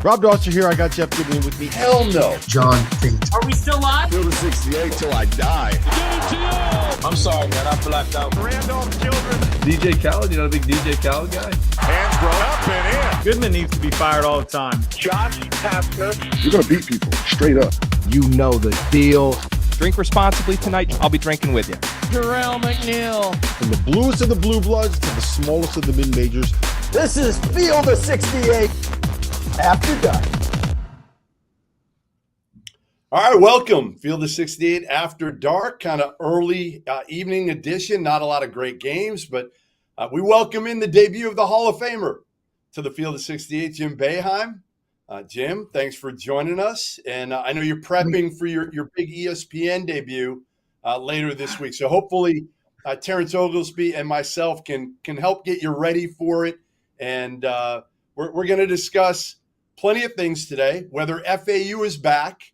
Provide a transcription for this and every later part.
Rob Dawson here. I got Jeff Goodman with me. Hell no. John Payne. Are we still live? Field of 68 till I die. Get it to you. I'm sorry, man. I blacked out. Randolph Children. DJ Khaled, you not a big DJ Khaled guy? Hands thrown up and in. Goodman needs to be fired all the time. Josh Pastner. You're going to beat people straight up. You know the deal. Drink responsibly tonight. I'll be drinking with you. Jarrell McNeil. From the bluest of the blue bloods to the smallest of the mid-majors. This is Field of 68 After Dark. All right, welcome. Field of 68 After Dark, kind of early evening edition. Not a lot of great games, but we welcome in the debut of the Hall of Famer to the Field of 68, Jim Boeheim. Jim, thanks for joining us. And I know you're prepping for your big ESPN debut later this week. So hopefully Terrence Oglesby and myself can help get you ready for it. And we're going to discuss plenty of things today, whether FAU is back,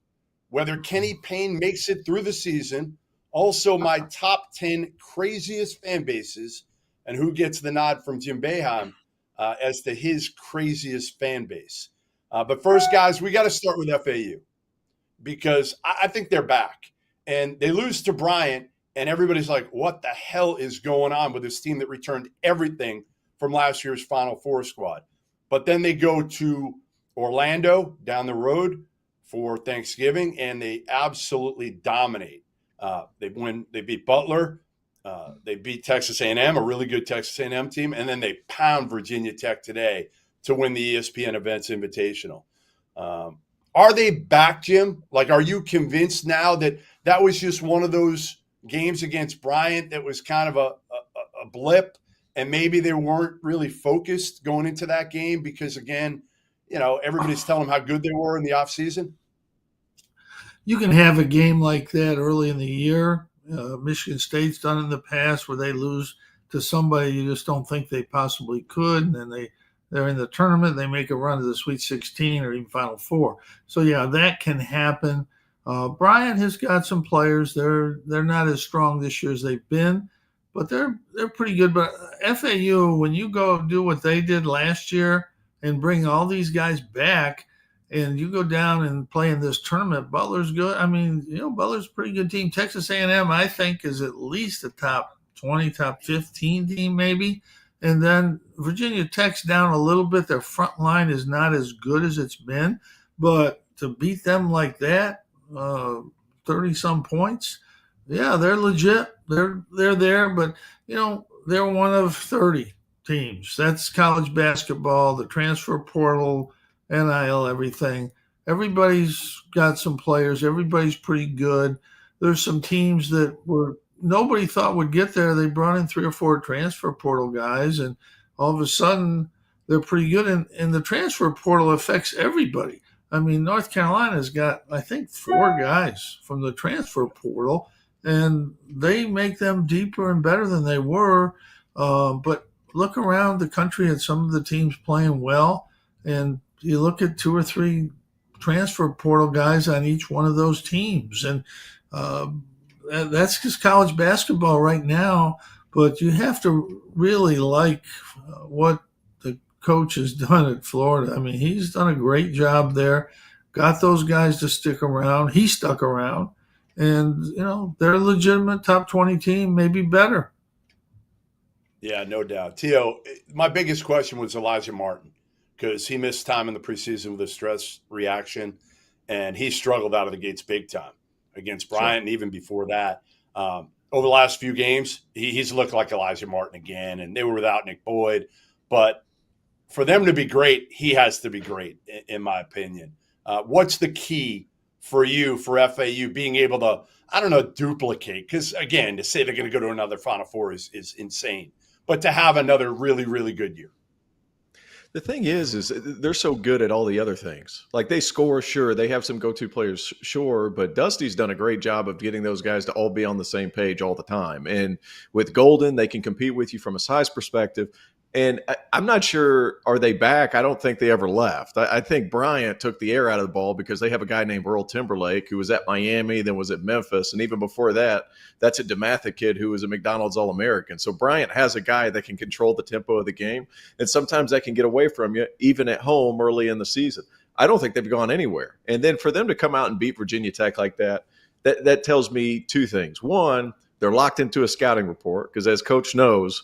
whether Kenny Payne makes it through the season, also my top 10 craziest fan bases, and who gets the nod from Jim Boeheim as to his craziest fan base. But first, guys, we got to start with FAU because I think they're back. And they lose to Bryant, and everybody's like, what the hell is going on with this team that returned everything from last year's Final Four squad? But then they go to Orlando down the road for Thanksgiving, and they absolutely dominate. They beat Butler. They beat Texas A&M, a really good Texas A&M team, and then they pound Virginia Tech today to win the ESPN Events Invitational. Are they back, Jim? Like, are you convinced now that that was just one of those games against Bryant that was kind of a blip, and maybe they weren't really focused going into that game because, again, you know, everybody's telling them how good they were in the offseason? You can have a game like that early in the year. Michigan State's done in the past where they lose to somebody you just don't think they possibly could, and then they're in the tournament, they make a run to the Sweet 16 or even Final Four. So, yeah, that can happen. Bryant has got some players. They're not as strong this year as they've been, but they're pretty good. But FAU, when you go do what they did last year and bring all these guys back, and you go down and play in this tournament, Butler's good. I mean, you know, Butler's a pretty good team. Texas A&M, I think, is at least a top 20, top 15 team maybe. And then Virginia Tech's down a little bit. Their front line is not as good as it's been. But to beat them like that, 30-some points, yeah, they're legit. They're there. But, you know, they're one of 30 teams. That's college basketball, the transfer portal, NIL, everything. Everybody's got some players. Everybody's pretty good. There's some teams that nobody thought would get there. They brought in 3 or 4 transfer portal guys, and all of a sudden they're pretty good. And the transfer portal affects everybody. I mean, North Carolina's got, I think, 4 guys from the transfer portal, and they make them deeper and better than they were. But look around the country at some of the teams playing well, and you look at 2 or 3 transfer portal guys on each one of those teams. And that's just college basketball right now. But you have to really like what the coach has done at Florida. I mean, he's done a great job there, got those guys to stick around. He stuck around. And, you know, they're a legitimate top 20 team, maybe better. Yeah, no doubt. Tio, my biggest question was Elijah Martin, because he missed time in the preseason with a stress reaction, and he struggled out of the gates big time against Bryant, and even before that. Over the last few games, he's looked like Elijah Martin again, and they were without Nick Boyd. But for them to be great, he has to be great, in my opinion. What's the key for you, for FAU, being able to, I don't know, duplicate? Because, again, to say they're going to go to another Final Four is insane. But to have another really, really good year. The thing is they're so good at all the other things. Like, they score, sure. They have some go-to players, sure. But Dusty's done a great job of getting those guys to all be on the same page all the time. And with Golden, they can compete with you from a size perspective. And I'm not sure, are they back? I don't think they ever left. I think Bryant took the air out of the ball because they have a guy named Earl Timberlake who was at Miami, then was at Memphis. And even before that, that's a DeMatha kid who was a McDonald's All-American. So Bryant has a guy that can control the tempo of the game. And sometimes that can get away from you, even at home early in the season. I don't think they've gone anywhere. And then for them to come out and beat Virginia Tech like that tells me two things. One, they're locked into a scouting report because, as Coach knows,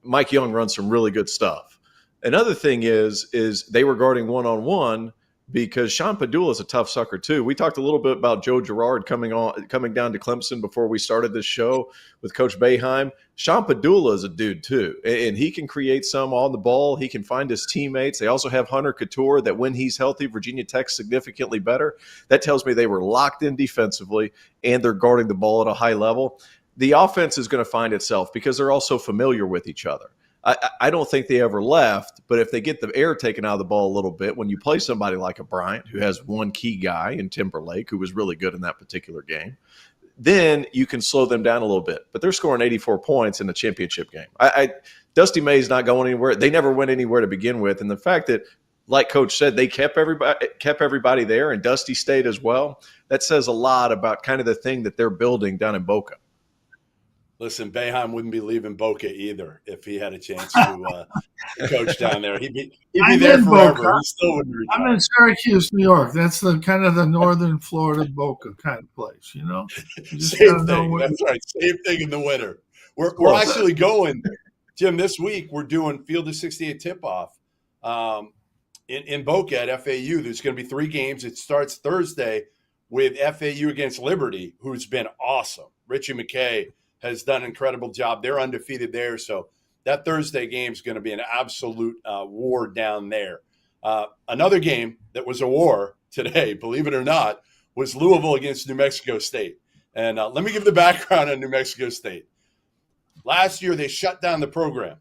Mike Young runs some really good stuff. Another thing is they were guarding one-on-one because Sean Padula is a tough sucker too. We talked a little bit about Joe Girard coming down to Clemson before we started this show with Coach Boeheim. Sean Padula is a dude too, and he can create some on the ball. He can find his teammates. They also have Hunter Couture that when he's healthy, Virginia Tech's significantly better. That tells me they were locked in defensively and they're guarding the ball at a high level. The offense is going to find itself because they're all so familiar with each other. I don't think they ever left, but if they get the air taken out of the ball a little bit, when you play somebody like a Bryant who has one key guy in Timberlake who was really good in that particular game, then you can slow them down a little bit. But they're scoring 84 points in the championship game. Dusty May's not going anywhere. They never went anywhere to begin with. And the fact that, like Coach said, they kept everybody there and Dusty stayed as well, that says a lot about kind of the thing that they're building down in Boca. Listen, Boeheim wouldn't be leaving Boca either if he had a chance to coach down there. He'd be there forever. Boca. He still wouldn't retire. I'm in Syracuse, New York. That's the kind of the northern Florida Boca kind of place, you know. You Same thing. That's right. Same thing in the winter. We're actually going, Jim. This week we're doing Field of 68 tip-off in Boca at FAU. There's going to be 3 games. It starts Thursday with FAU against Liberty, who's been awesome. Richie McKay has done an incredible job. They're undefeated there. So that Thursday game is going to be an absolute war down there. Another game that was a war today, believe it or not, was Louisville against New Mexico State. And let me give the background on New Mexico State. Last year, they shut down the program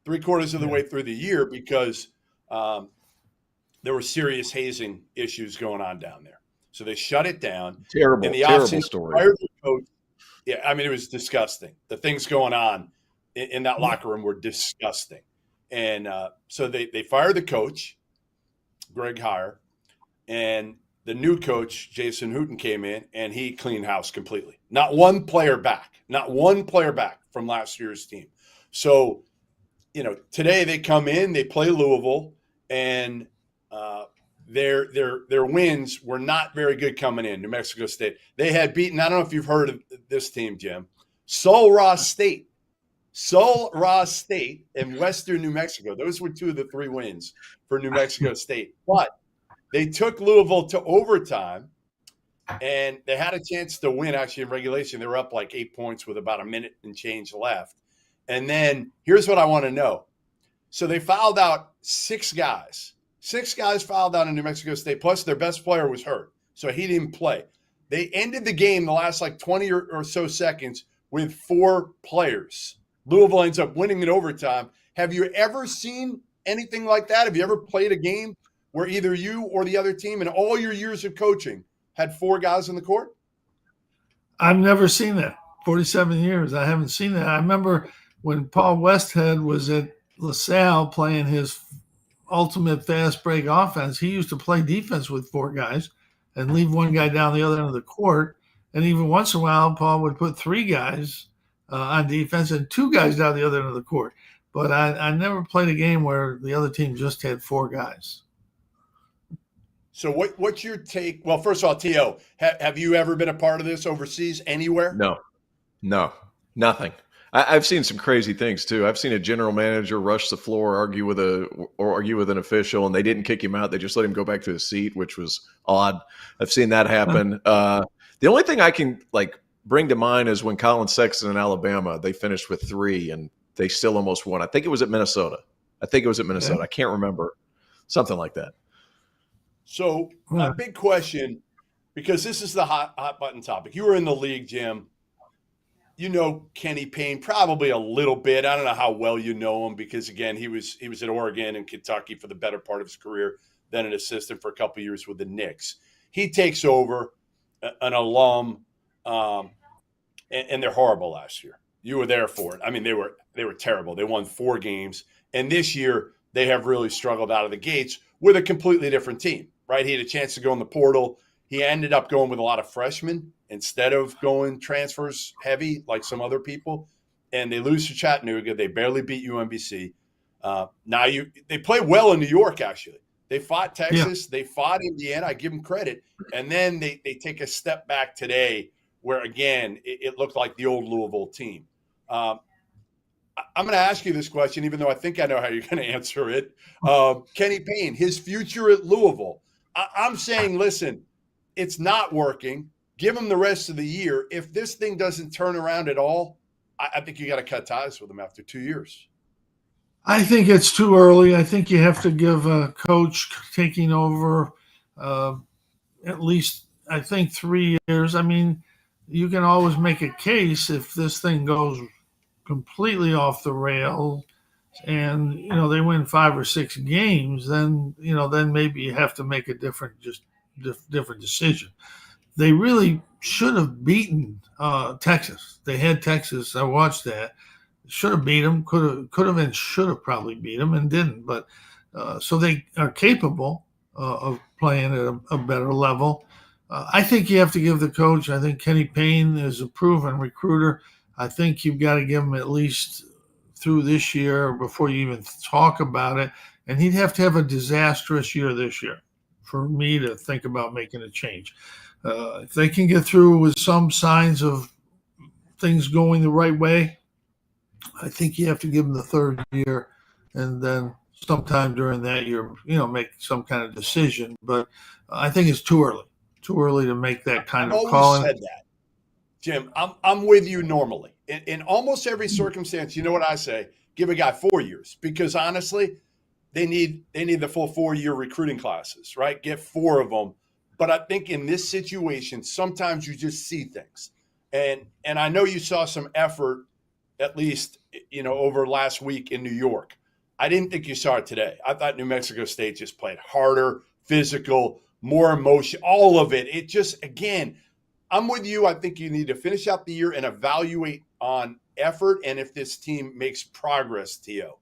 3/4 of the way through the year because there were serious hazing issues going on down there. So they shut it down. Terrible story. Yeah, I mean, it was disgusting. The things going on in that locker room were disgusting. And so they fired the coach, Greg Heyer, and the new coach, Jason Hooten, came in, and he cleaned house completely. Not one player back from last year's team. So, today they come in, they play Louisville, and their wins were not very good coming in. New Mexico State. They had beaten, I don't know if you've heard of this team, Jim, Sul Ross State in western New Mexico. Those were 2 of the 3 wins for New Mexico State. But they took Louisville to overtime, and they had a chance to win actually in regulation. They were up like 8 points with about a minute and change left. And then here's what I want to know. So they fouled out 6 guys. 6 guys fouled out in New Mexico State, plus their best player was hurt, so he didn't play. They ended the game the last like 20 or so seconds with 4 players. Louisville ends up winning in overtime. Have you ever seen anything like that? Have you ever played a game where either you or the other team in all your years of coaching had 4 guys on the court? I've never seen that. 47 years, I haven't seen that. I remember when Paul Westhead was at LaSalle playing his ultimate fast break offense, he used to play defense with 4 guys and leave 1 guy down the other end of the court. And even once in a while, Paul would put 3 guys on defense and 2 guys down the other end of the court. But I never played a game where the other team just had 4 guys. So what's your take? Well, first of all, T.O., have you ever been a part of this overseas anywhere? No, nothing. I've seen some crazy things too. I've seen a general manager rush the floor, argue with an official, and they didn't kick him out. They just let him go back to his seat, which was odd. I've seen that happen. The only thing I can bring to mind is when Colin Sexton in Alabama, they finished with 3 and they still almost won. I think it was at Minnesota. I can't remember. Something like that. So a big question, because this is the hot button topic. You were in the league, Jim. You know Kenny Payne probably a little bit. I don't know how well you know him because, again, he was at Oregon and Kentucky for the better part of his career, then an assistant for a couple of years with the Knicks. He takes over, an alum, and they're horrible last year. You were there for it. I mean, they were terrible. They won 4 games, and this year they have really struggled out of the gates with a completely different team, right? He had a chance to go in the portal. He ended up going with a lot of freshmen instead of going transfers heavy like some other people. And they lose to Chattanooga. They barely beat UMBC. They play well in New York, actually. They fought Texas. They fought Indiana. I give them credit. And then they take a step back today where, again, it looked like the old Louisville team. I'm going to ask you this question, even though I think I know how you're going to answer it. Kenny Payne, his future at Louisville. I'm saying, listen, it's not working. Give him the rest of the year. If this thing doesn't turn around at all, I think you got to cut ties with him after 2 years. I think it's too early. I think you have to give a coach taking over at least, I think, 3 years. I mean, you can always make a case if this thing goes completely off the rail and, they win 5 or 6 games, then maybe you have to make a different decision. They really should have beaten Texas. They had Texas. I watched that. Should have beat them, could have and should have probably beat them and didn't. But so they are capable of playing at a better level. I think you have to give the coach. I think Kenny Payne is a proven recruiter. I think you've got to give him at least through this year before you even talk about it. And he'd have to have a disastrous year this year for me to think about making a change. If they can get through with some signs of things going the right way, I think you have to give them the third year, and then sometime during that year, make some kind of decision. But I think it's too early to make that kind of call. I've always said that, Jim. I'm with you normally. In almost every circumstance, you know what I say? Give a guy 4 years, because honestly, they need the full 4-year recruiting classes, right? Get 4 of them. But I think in this situation, sometimes you just see things, and I know you saw some effort, at least, over last week in New York. I didn't think you saw it today. I thought New Mexico State just played harder, physical, more emotion, all of it. It just, again, I'm with you. I think you need to finish out the year and evaluate on effort and if this team makes progress, Tio.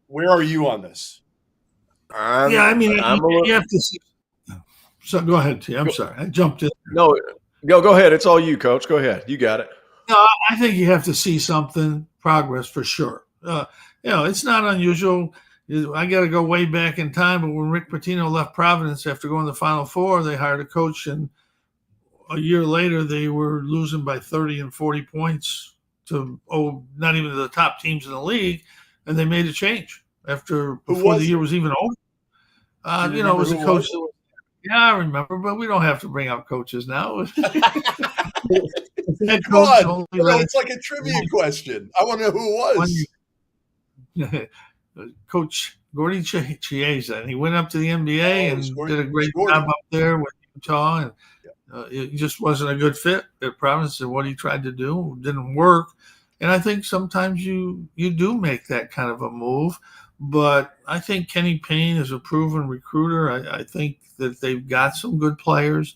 Where are you on this? You have to see. So go ahead, Tio. I'm sorry. I jumped in. No, go ahead. It's all you, Coach. Go ahead. You got it. No, I think you have to see progress for sure. It's not unusual. I got to go way back in time, but when Rick Pitino left Providence after going to the Final Four, they hired a coach, and a year later they were losing by 30 and 40 points to not even to the top teams in the league, and they made a change before the year was even over. It was a coach. Yeah, I remember, but we don't have to bring up coaches now. It's like a trivia question. I want to know who it was. Coach Gordy Chiesa, and he went up to the NBA and did a great job up there with Utah, and it just wasn't a good fit at Providence, and what he tried to do didn't work. And I think sometimes you do make that kind of a move, but I think Kenny Payne is a proven recruiter. I think that they've got some good players.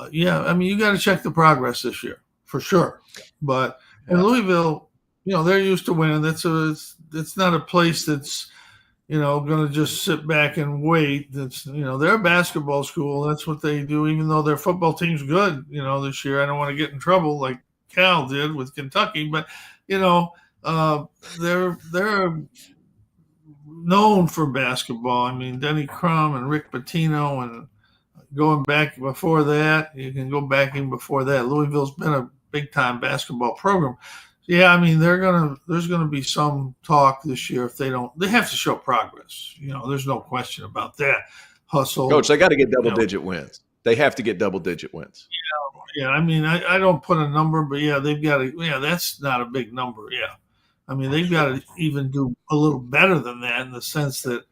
You got to check the progress this year for sure. But in Louisville, they're used to winning. It's not a place that's, going to just sit back and wait. That's, they're a basketball school. That's what they do, even though their football team's good, this year. I don't want to get in trouble like Cal did with Kentucky, but, they're known for basketball. I mean, Denny Crum and Rick Pitino, and going back before that, you can go back even before that. Louisville's been a big-time basketball program. Yeah, I mean, there's gonna be some talk this year if they have to show progress. There's no question about that. Hustle, Coach. They got to get double-digit wins. They have to get double-digit wins. Yeah. I mean, I don't put a number, but they've got to. Yeah, that's not a big number. Yeah, I mean, they've got to even do a little better than that in the sense that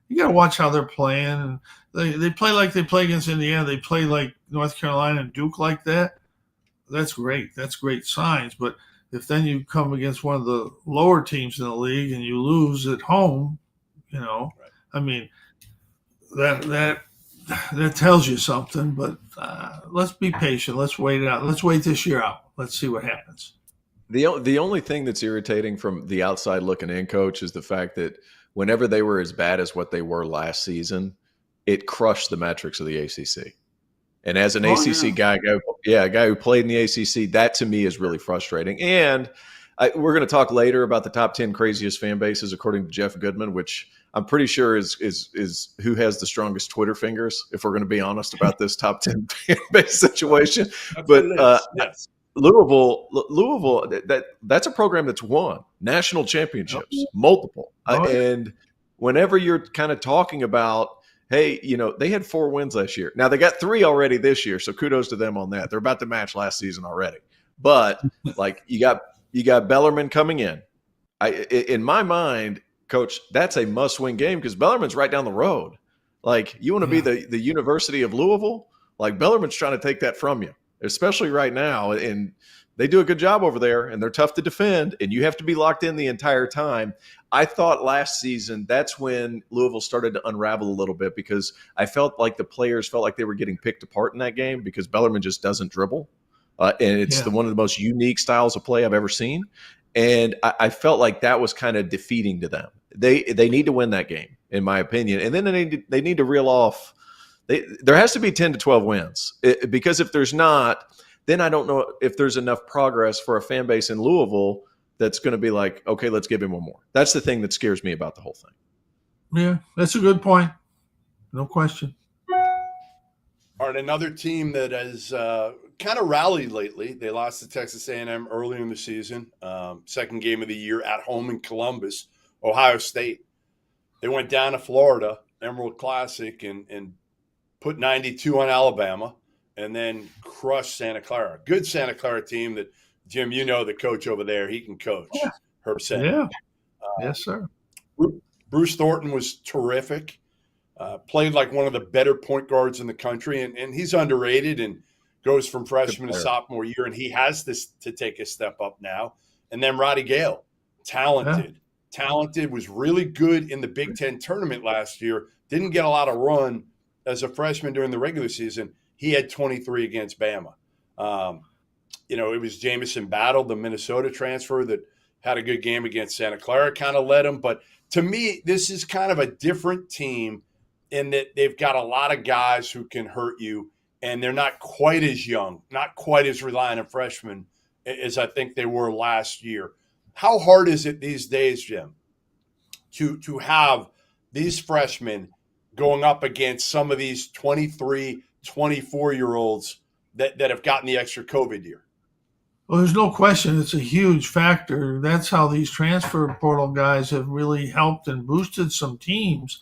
you got to watch how they're playing. And they play like they play against Indiana. They play like North Carolina and Duke like that. That's great. That's great signs. But if then you come against one of the lower teams in the league and you lose at home, I mean, that tells you something. But let's be patient. Let's wait it out. Let's wait this year out. Let's see what happens. The only thing that's irritating from the outside looking in, Coach, is the fact that whenever they were as bad as what they were last season, it crushed the metrics of the ACC. And as an ACC guy, a guy who played in the ACC, that to me is really frustrating. And we're going to talk later about the top 10 craziest fan bases according to Jeff Goodman, which I'm pretty sure is who has the strongest Twitter fingers, if we're going to be honest about this top 10 fan base situation. But yes. Louisville, that's a program that's won national championships, multiple. And whenever you're kind of talking about, hey, they had 4 wins last year. Now they got 3 already this year, so kudos to them on that. They're about to match last season already. But like you got Bellarmine coming in. In my mind, Coach, that's a must-win game because Bellarmine's right down the road. Like, you want to be the University of Louisville? Like, Bellarmine's trying to take that from you, especially right now. And they do a good job over there, and they're tough to defend, and you have to be locked in the entire time. I thought last season that's when Louisville started to unravel a little bit because I felt like the players felt like they were getting picked apart in that game because Bellarmine just doesn't dribble. And it's one of the most unique styles of play I've ever seen. And I felt like that was kind of defeating to them. They need to win that game, in my opinion. And then they need to reel off. There has to be 10 to 12 wins because if there's not, then I don't know if there's enough progress for a fan base in Louisville that's going to be like, okay, let's give him one more. That's the thing that scares me about the whole thing. Yeah, that's a good point. No question. All right, another team that has kind of rallied lately. They lost to Texas A&M earlier in the season. Second game of the year at home in Columbus, Ohio State. They went down to Florida, Emerald Classic, and put 92 on Alabama, and then crushed Santa Clara. Good Santa Clara team that, Jim, the coach over there. He can coach. Yeah. Herb said. Yeah. Yes, sir. Bruce Thornton was terrific. Played like one of the better point guards in the country, and he's underrated and goes from freshman to sophomore year, and he has to take a step up now. And then Roddy Gale, talented, was really good in the Big Ten tournament last year, didn't get a lot of run as a freshman during the regular season. He had 23 against Bama. It was Jamison Battle, the Minnesota transfer, that had a good game against Santa Clara, kind of led him. But to me, this is kind of a different team in that they've got a lot of guys who can hurt you, and they're not quite as young, not quite as reliant on freshmen as I think they were last year. How hard is it these days, Jim, to have these freshmen going up against some of these 23, 24-year-olds that have gotten the extra COVID year? Well, there's no question it's a huge factor. That's how these transfer portal guys have really helped and boosted some teams,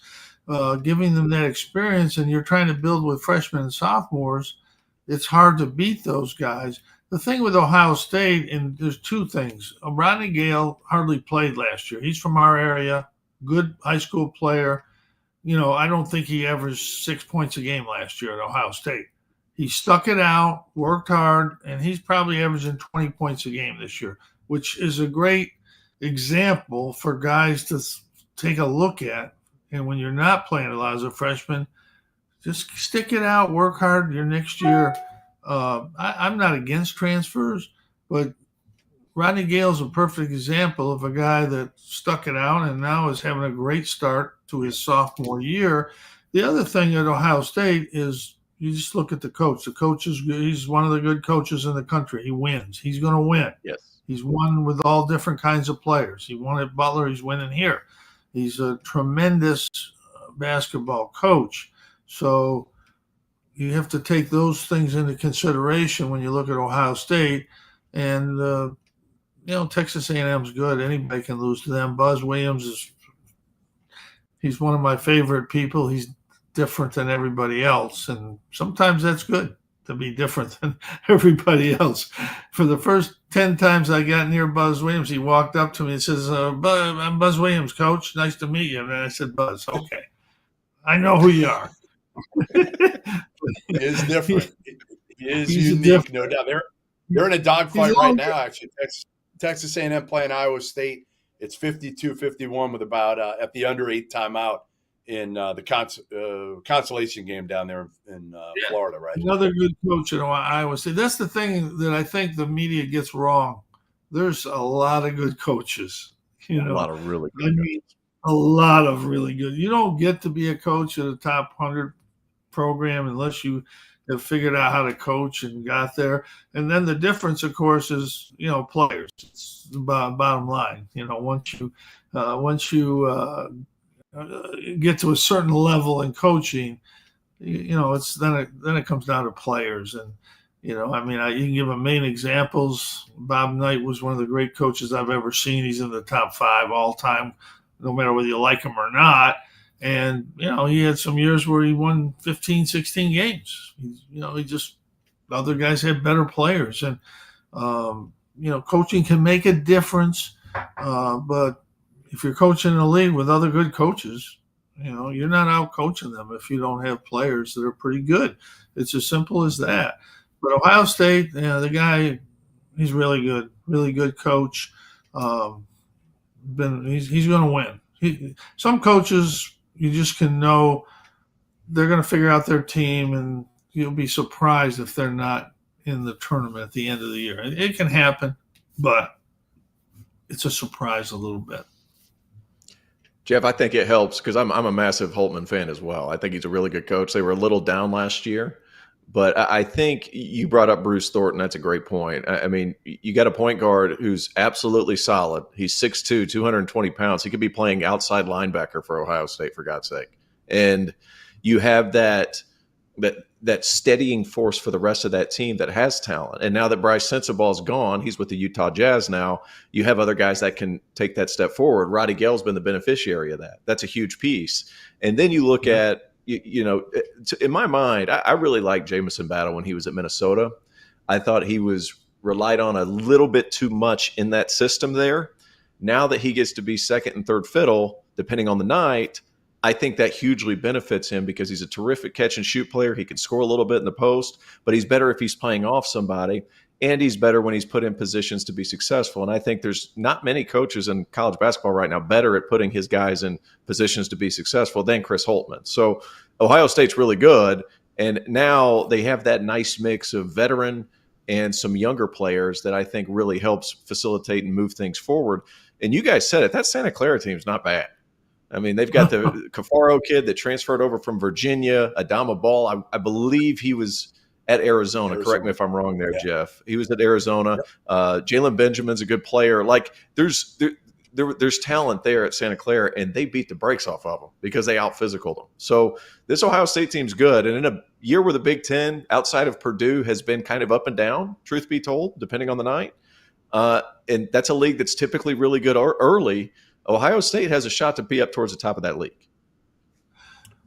giving them that experience. And you're trying to build with freshmen and sophomores. It's hard to beat those guys. The thing with Ohio State, and there's two things. Rodney Gale hardly played last year. He's from our area, good high school player. I don't think he averaged 6 points a game last year at Ohio State. He stuck it out, worked hard, and he's probably averaging 20 points a game this year, which is a great example for guys to take a look at. And when you're not playing a lot as a freshman, just stick it out, work hard your next year. I'm not against transfers, but Rodney Gale's a perfect example of a guy that stuck it out and now is having a great start to his sophomore year. The other thing at Ohio State is you just look at the coach. The coach is good. He's one of the good coaches in the country. He wins. He's going to win. Yes. He's won with all different kinds of players. He won at Butler. He's winning here. He's a tremendous basketball coach. So you have to take those things into consideration when you look at Ohio State. And, Texas A&M's good. Anybody can lose to them. Buzz Williams he's one of my favorite people. He's different than everybody else. And sometimes that's good to be different than everybody else. For the first 10 times I got near Buzz Williams, he walked up to me and says, I'm Buzz Williams, coach. Nice to meet you. And I said, Buzz, okay. I know who you are. He is different. He is unique, no doubt. They're in a dogfight right now, actually. Texas A&M playing Iowa State. It's 52-51 with about at the under 8 timeout in the consolation game down there in Florida, right? Another good coach at Iowa State. That's the thing that I think the media gets wrong. There's a lot of good coaches. A lot of really good coaches. A lot of really good. You don't get to be a coach at a top 100 program unless you have figured out how to coach and got there. And then the difference, of course, is, players. It's the bottom line. Once you get to a certain level in coaching, it's then it comes down to players. And you can give a million examples. Bob Knight was one of the great coaches I've ever seen. He's in the top 5 all time, no matter whether you like him or not. And he had some years where he won 15, 16 games. Other guys had better players, and coaching can make a difference. But if you're coaching in a league with other good coaches, you're not out coaching them if you don't have players that are pretty good. It's as simple as that. But Ohio State, the guy, he's really good coach. He's going to win. Some coaches, you just can know they're going to figure out their team, and you'll be surprised if they're not in the tournament at the end of the year. It can happen, but it's a surprise a little bit. Jeff, I think it helps because I'm a massive Holtman fan as well. I think he's a really good coach. They were a little down last year, but I think you brought up Bruce Thornton. That's a great point. I mean, you got a point guard who's absolutely solid. He's 6'2", 220 pounds. He could be playing outside linebacker for Ohio State, for God's sake. And you have that steadying force for the rest of that team that has talent. And now that Bryce Sensabaugh's gone, he's with the Utah Jazz now, you have other guys that can take that step forward. Roddy Gale's been the beneficiary of that. That's a huge piece. And then you look at, in my mind, I really liked Jamison Battle when he was at Minnesota. I thought he was relied on a little bit too much in that system there. Now that he gets to be second and third fiddle, depending on the night, I think that hugely benefits him because he's a terrific catch and shoot player. He can score a little bit in the post, but he's better if he's playing off somebody, and he's better when he's put in positions to be successful. And I think there's not many coaches in college basketball right now better at putting his guys in positions to be successful than Chris Holtman. So Ohio State's really good, and now they have that nice mix of veteran and some younger players that I think really helps facilitate and move things forward. And you guys said it, that Santa Clara team's not bad. I mean, they've got the Cafaro kid that transferred over from Virginia, Adama Ball. I believe he was at Arizona. Correct me if I'm wrong there, Jeff. He was at Arizona. Jalen Benjamin's a good player. Like, there's talent there at Santa Clara, and they beat the brakes off of them because they out-physicaled them. So this Ohio State team's good. And in a year where the Big Ten, outside of Purdue, has been kind of up and down, truth be told, depending on the night, and that's a league that's typically really good early, Ohio State has a shot to be up towards the top of that league.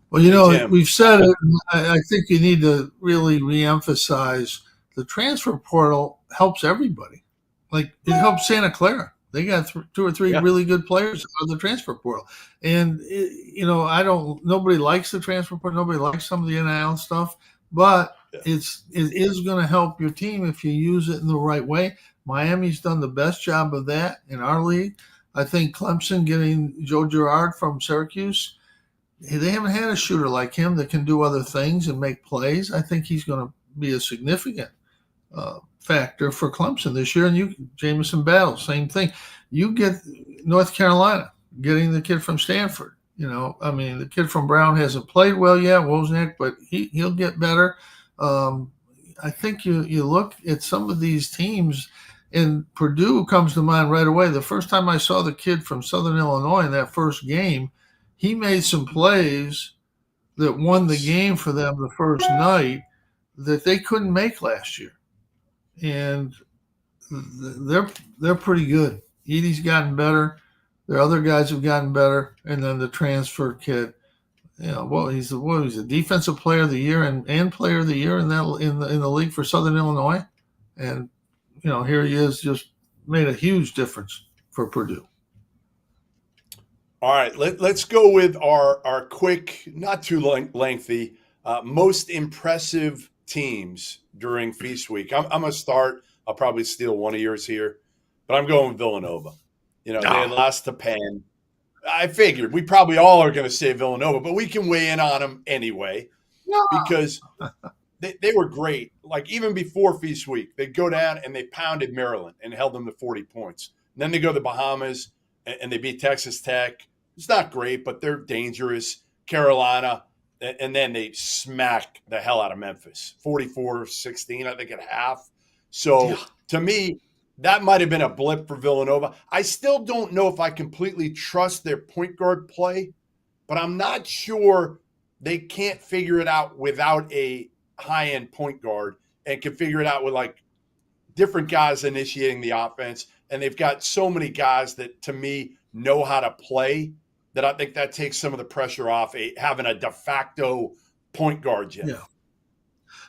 Well, we've said it. I think you need to really reemphasize the transfer portal helps everybody. Like, it helps Santa Clara. They got 2 or 3 really good players out of the transfer portal. And, nobody likes the transfer portal. Nobody likes some of the NIL stuff. But it is going to help your team if you use it in the right way. Miami's done the best job of that in our league. I think Clemson getting Joe Girard from Syracuse, they haven't had a shooter like him that can do other things and make plays. I think he's going to be a significant factor for Clemson this year. And Jamison Battle, same thing. You get North Carolina getting the kid from Stanford. The kid from Brown hasn't played well yet, Wozniak, but he'll get better. I think you look at some of these teams, and Purdue comes to mind right away. The first time I saw the kid from Southern Illinois in that first game, he made some plays that won the game for them the first night that they couldn't make last year. And they're pretty good. Edie's gotten better. Their other guys have gotten better. And then the transfer kid, he's a defensive player of the year and player of the year in the league for Southern Illinois. And here he is, just made a huge difference for Purdue. All right, let's go with our quick, not too lengthy, most impressive teams during Feast Week. I'm going to start. I'll probably steal one of yours here, but I'm going with Villanova. They lost to Penn. I figured we probably all are going to say Villanova, but we can weigh in on them anyway because they were great. Like, even before Feast Week, they'd go down and they pounded Maryland and held them to 40 points. And then they go to the Bahamas and they beat Texas Tech. It's not great, but they're dangerous. Carolina, and then they smack the hell out of Memphis, 44-16, I think, at half. So, to me, that might have been a blip for Villanova. I still don't know if I completely trust their point guard play but I'm not sure they can't figure it out without a high-end point guard and can figure it out with like different guys initiating the offense. And they've got so many guys that, to me, know how to play that I think that takes some of the pressure off having a de facto point guard yet. Yeah.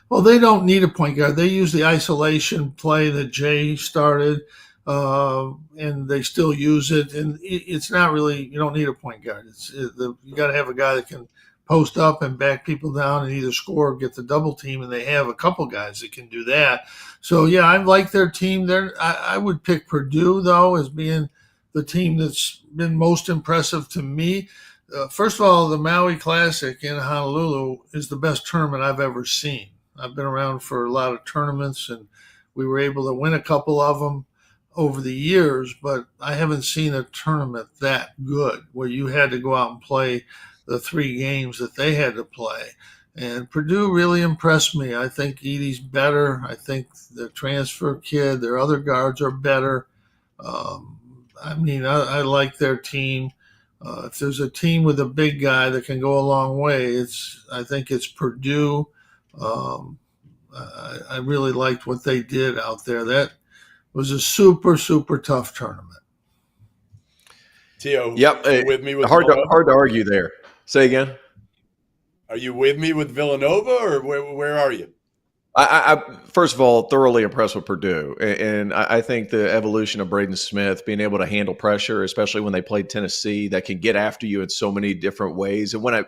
Well, they don't need a point guard. They use the isolation play that Jay started, and they still use it. And it's not really, you don't need a point guard. You got to have a guy that can post up and back people down and either score or get the double team, and they have a couple guys that can do that. So, yeah, I like their team. I would pick Purdue, though, as being the team that's been most impressive to me. First of all, the Maui Classic in Honolulu is the best tournament I've ever seen. I've been around for a lot of tournaments, and we were able to win a couple of them over the years, but I haven't seen a tournament that good where you had to go out and play the 3 games that they had to play. And Purdue really impressed me. I think Edey's better. I think the transfer kid, their other guards are better. I like their team. If there's a team with a big guy that can go a long way, I think it's Purdue. I really liked what they did out there. That was a super, super tough tournament. Tio, yep. With me with hard to argue there. Say again. Are you with me with Villanova, or where are you? I first of all, thoroughly impressed with Purdue. And I think the evolution of Braden Smith, being able to handle pressure, especially when they played Tennessee, that can get after you in so many different ways. And when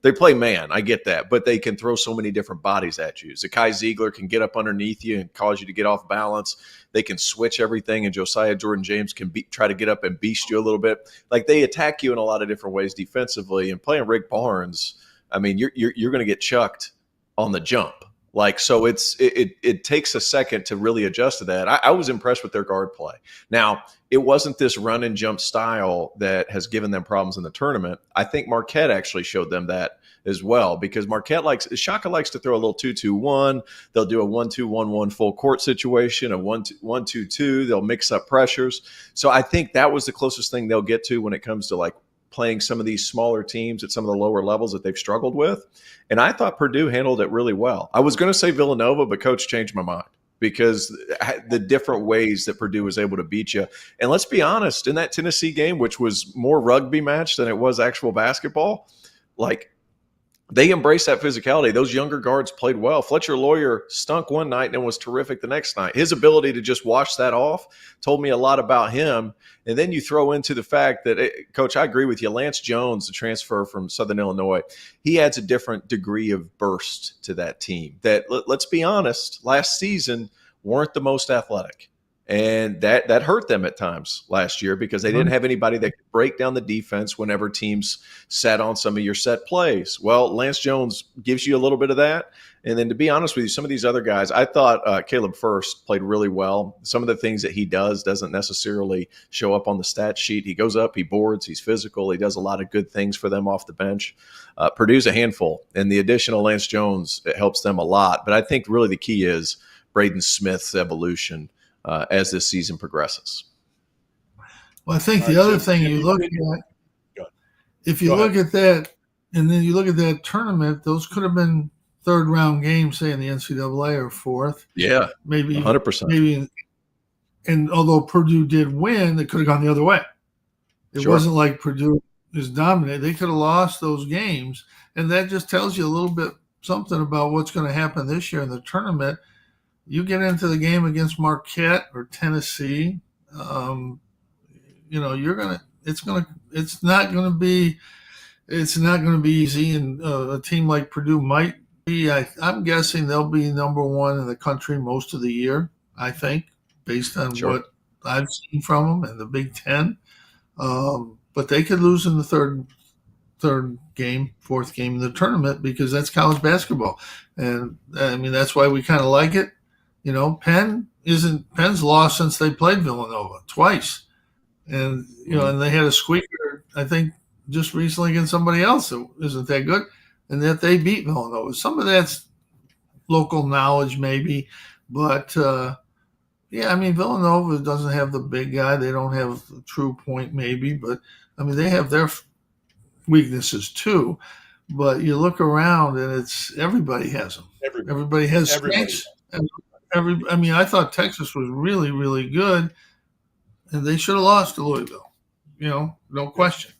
they play man, I get that, but they can throw so many different bodies at you. Zakai Ziegler can get up underneath you and cause you to get off balance. They can switch everything, and Josiah Jordan-James can try to get up and beast you a little bit. Like, they attack you in a lot of different ways defensively. And playing Rick Barnes, I mean, you're going to get chucked on the jump. Like, so it takes a second to really adjust to that. I was impressed with their guard play. Now, it wasn't this run and jump style that has given them problems in the tournament. I think Marquette actually showed them that as well, because Shaka likes to throw a little 2-2-1. They'll do a 1-2-1-1 full court situation, a 1-2-1-2-2. They'll mix up pressures. So I think that was the closest thing they'll get to when it comes to like playing some of these smaller teams at some of the lower levels that they've struggled with. And I thought Purdue handled it really well. I was going to say Villanova, but Coach changed my mind because the different ways that Purdue was able to beat you. And let's be honest, in that Tennessee game, which was more rugby match than it was actual basketball, like, they embraced that physicality. Those younger guards played well. Fletcher Lawyer stunk one night and was terrific the next night. His ability to just wash that off told me a lot about him. And then you throw into the fact that, Coach, I agree with you. Lance Jones, the transfer from Southern Illinois, he adds a different degree of burst to that team that, let's be honest, last season weren't the most athletic. And that hurt them at times last year because they didn't have anybody that could break down the defense whenever teams sat on some of your set plays. Well, Lance Jones gives you a little bit of that. And then, to be honest with you, some of these other guys, I thought Caleb First played really well. Some of the things that he doesn't necessarily show up on the stat sheet. He goes up, he boards, he's physical. He does a lot of good things for them off the bench. Purdue's a handful, and the additional Lance Jones, it helps them a lot. But I think really the key is Braden Smith's evolution as this season progresses. Well, I think the other thing you look at, if you look at that, and then you look at that tournament, those could have been third-round games, say in the NCAA, or fourth. Yeah, maybe 100%. Maybe, and although Purdue did win, it could have gone the other way. It wasn't like Purdue is dominated. They could have lost those games, and that just tells you a little bit something about what's going to happen this year in the tournament. You get into the game against Marquette or Tennessee, it's not going to be easy. And a team like Purdue might be. I'm guessing they'll be number one in the country most of the year. I think, based on what I've seen from them and the Big Ten. But they could lose in the third game, fourth game in the tournament because that's college basketball, and I mean that's why we kind of like it. You know, Penn's lost since they played Villanova twice. And, and they had a squeaker, I think, just recently against somebody else that isn't that good, and that they beat Villanova. Some of that's local knowledge maybe, but, Villanova doesn't have the big guy. They don't have the true point maybe, but, I mean, they have weaknesses too. But you look around and it's everybody has them. Everybody has strengths. I thought Texas was really, really good, and they should have lost to Louisville. No question.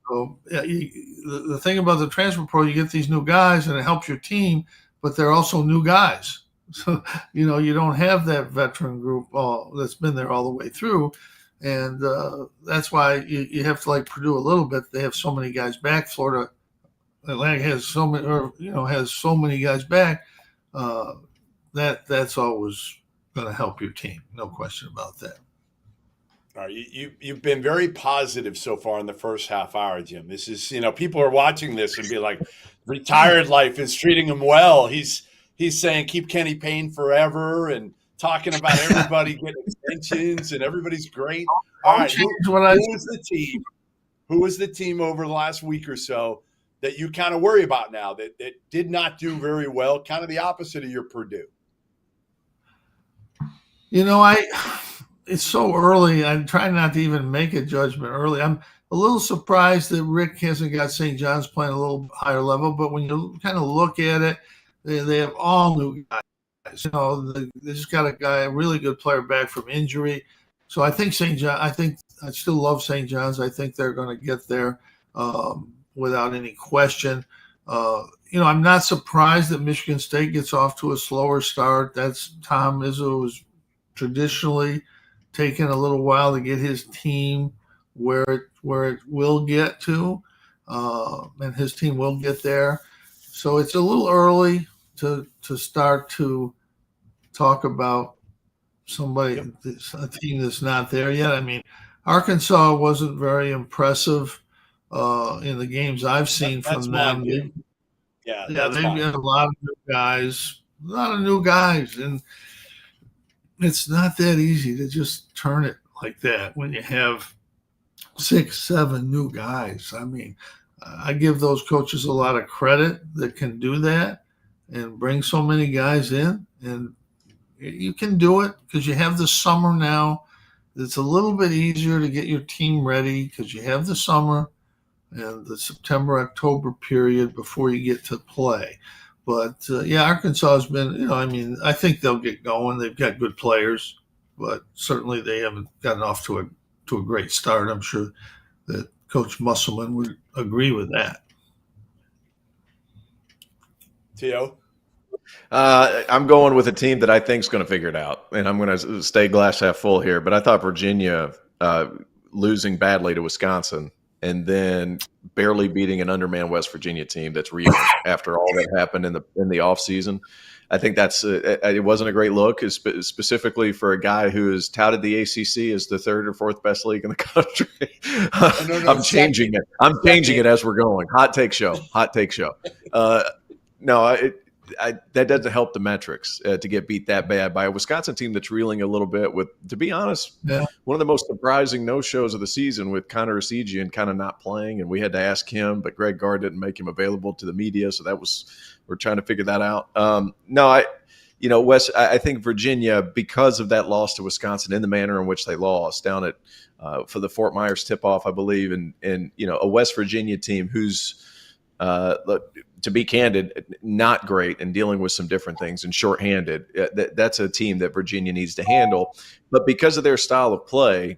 So the thing about the transfer portal, you get these new guys, and it helps your team, but they're also new guys. So you don't have that veteran group that's been there all the way through, and that's why you have to like Purdue a little bit. They have so many guys back. Florida Atlantic has so many guys back. That's always going to help your team, no question about that. All right, you've been very positive so far in the first half hour, Jim. This is, people are watching this and be like, retired life is treating him well. He's saying keep Kenny Payne forever and talking about everybody getting extensions and everybody's great. All right, who was the team over the last week or so that you kind of worry about now that did not do very well, kind of the opposite of your Purdue? It's so early. I'm trying not to even make a judgment early. I'm a little surprised that Rick hasn't got St. John's playing a little higher level, but when you kind of look at it, they have all new guys. They just got a really good player back from injury. So I think I still love St. John's. I think they're going to get there without any question. I'm not surprised that Michigan State gets off to a slower start. That's Tom Izzo was traditionally taken a little while to get his team where it will get to, and his team will get there. So it's a little early to start to talk about a team that's not there yet. Arkansas wasn't very impressive in the games I've seen from them. They've got a lot of new guys, and it's not that easy to just turn it like that when you have 6-7 new guys. I give those coaches a lot of credit that can do that and bring so many guys in, and you can do it because you have the summer now. It's a little bit easier to get your team ready because you have the summer and the September-October period before you get to play. But, Arkansas has been, I think they'll get going. They've got good players, but certainly they haven't gotten off to a great start. I'm sure that Coach Musselman would agree with that. T.O.? I'm going with a team that I think is going to figure it out, and I'm going to stay glass half full here. But I thought Virginia losing badly to Wisconsin and then barely beating an undermanned West Virginia team that's reeling after all that happened in the offseason. I think it wasn't a great look, specifically for a guy who has touted the ACC as the third or fourth best league in the country. I'm changing it. I'm changing it as we're going. Hot take show. That doesn't help the metrics to get beat that bad by a Wisconsin team that's reeling a little bit with, to be honest, one of the most surprising no-shows of the season with Connor Esigian kind of not playing, and we had to ask him, but Greg Gard didn't make him available to the media, so we're trying to figure that out. Wes, I think Virginia, because of that loss to Wisconsin in the manner in which they lost down at for the Fort Myers tip-off, I believe, and a West Virginia team who's to be candid, not great and dealing with some different things and shorthanded. That's a team that Virginia needs to handle. But because of their style of play,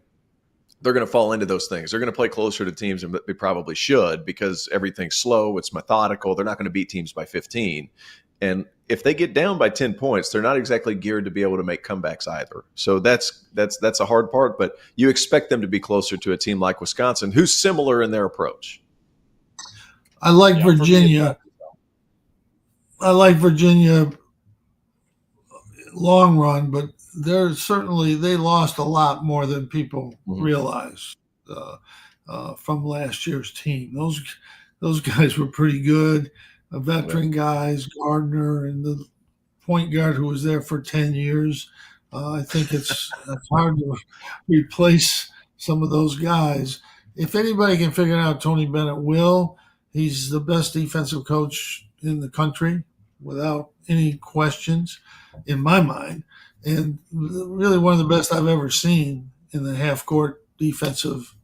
they're going to fall into those things. They're going to play closer to teams than they probably should because everything's slow. It's methodical. They're not going to beat teams by 15. And if they get down by 10 points, they're not exactly geared to be able to make comebacks either. So that's a hard part. But you expect them to be closer to a team like Wisconsin, who's similar in their approach. I like Virginia. I like Virginia long run, but they lost a lot more than people realize from last year's team. Those guys were pretty good. Veteran guys, Gardner and the point guard who was there for 10 years. I think it's hard to replace some of those guys. If anybody can figure it out, Tony Bennett will. He's the best defensive coach in the country without any questions in my mind, and really one of the best I've ever seen in the half-court defensive,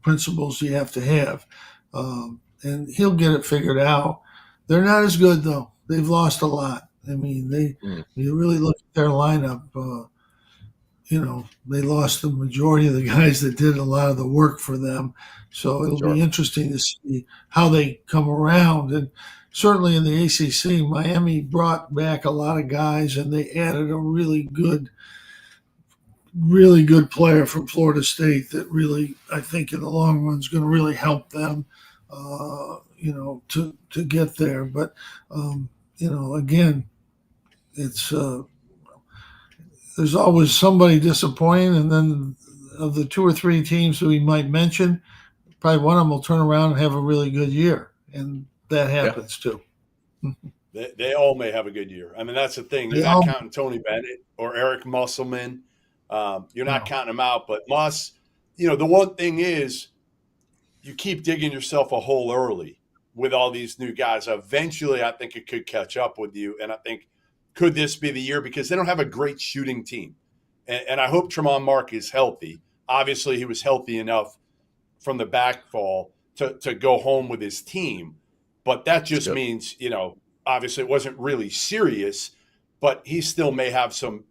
principles you have to have. and he'll get it figured out. They're not as good though. They've lost a lot. I mean, you really look at their lineup. They lost the majority of the guys that did a lot of the work for them. So it'll be interesting to see how they come around. And certainly in the ACC, Miami brought back a lot of guys, and they added a really good player from Florida State that really, I think, in the long run is going to really help them, to get there. But, again, it's there's always somebody disappointing, and then of the 2 or 3 teams that we might mention, probably one of them will turn around and have a really good year, and that happens too. They all may have a good year. I mean, that's the thing. You're not counting Tony Bennett or Eric Musselman. You're not counting them out. But Muss, the one thing is you keep digging yourself a hole early with all these new guys. Eventually, I think it could catch up with you, and I think could this be the year? Because they don't have a great shooting team. And I hope Tremont Mark is healthy. Obviously, he was healthy enough from the backfall to go home with his team. But that just means, obviously it wasn't really serious, but he still may have some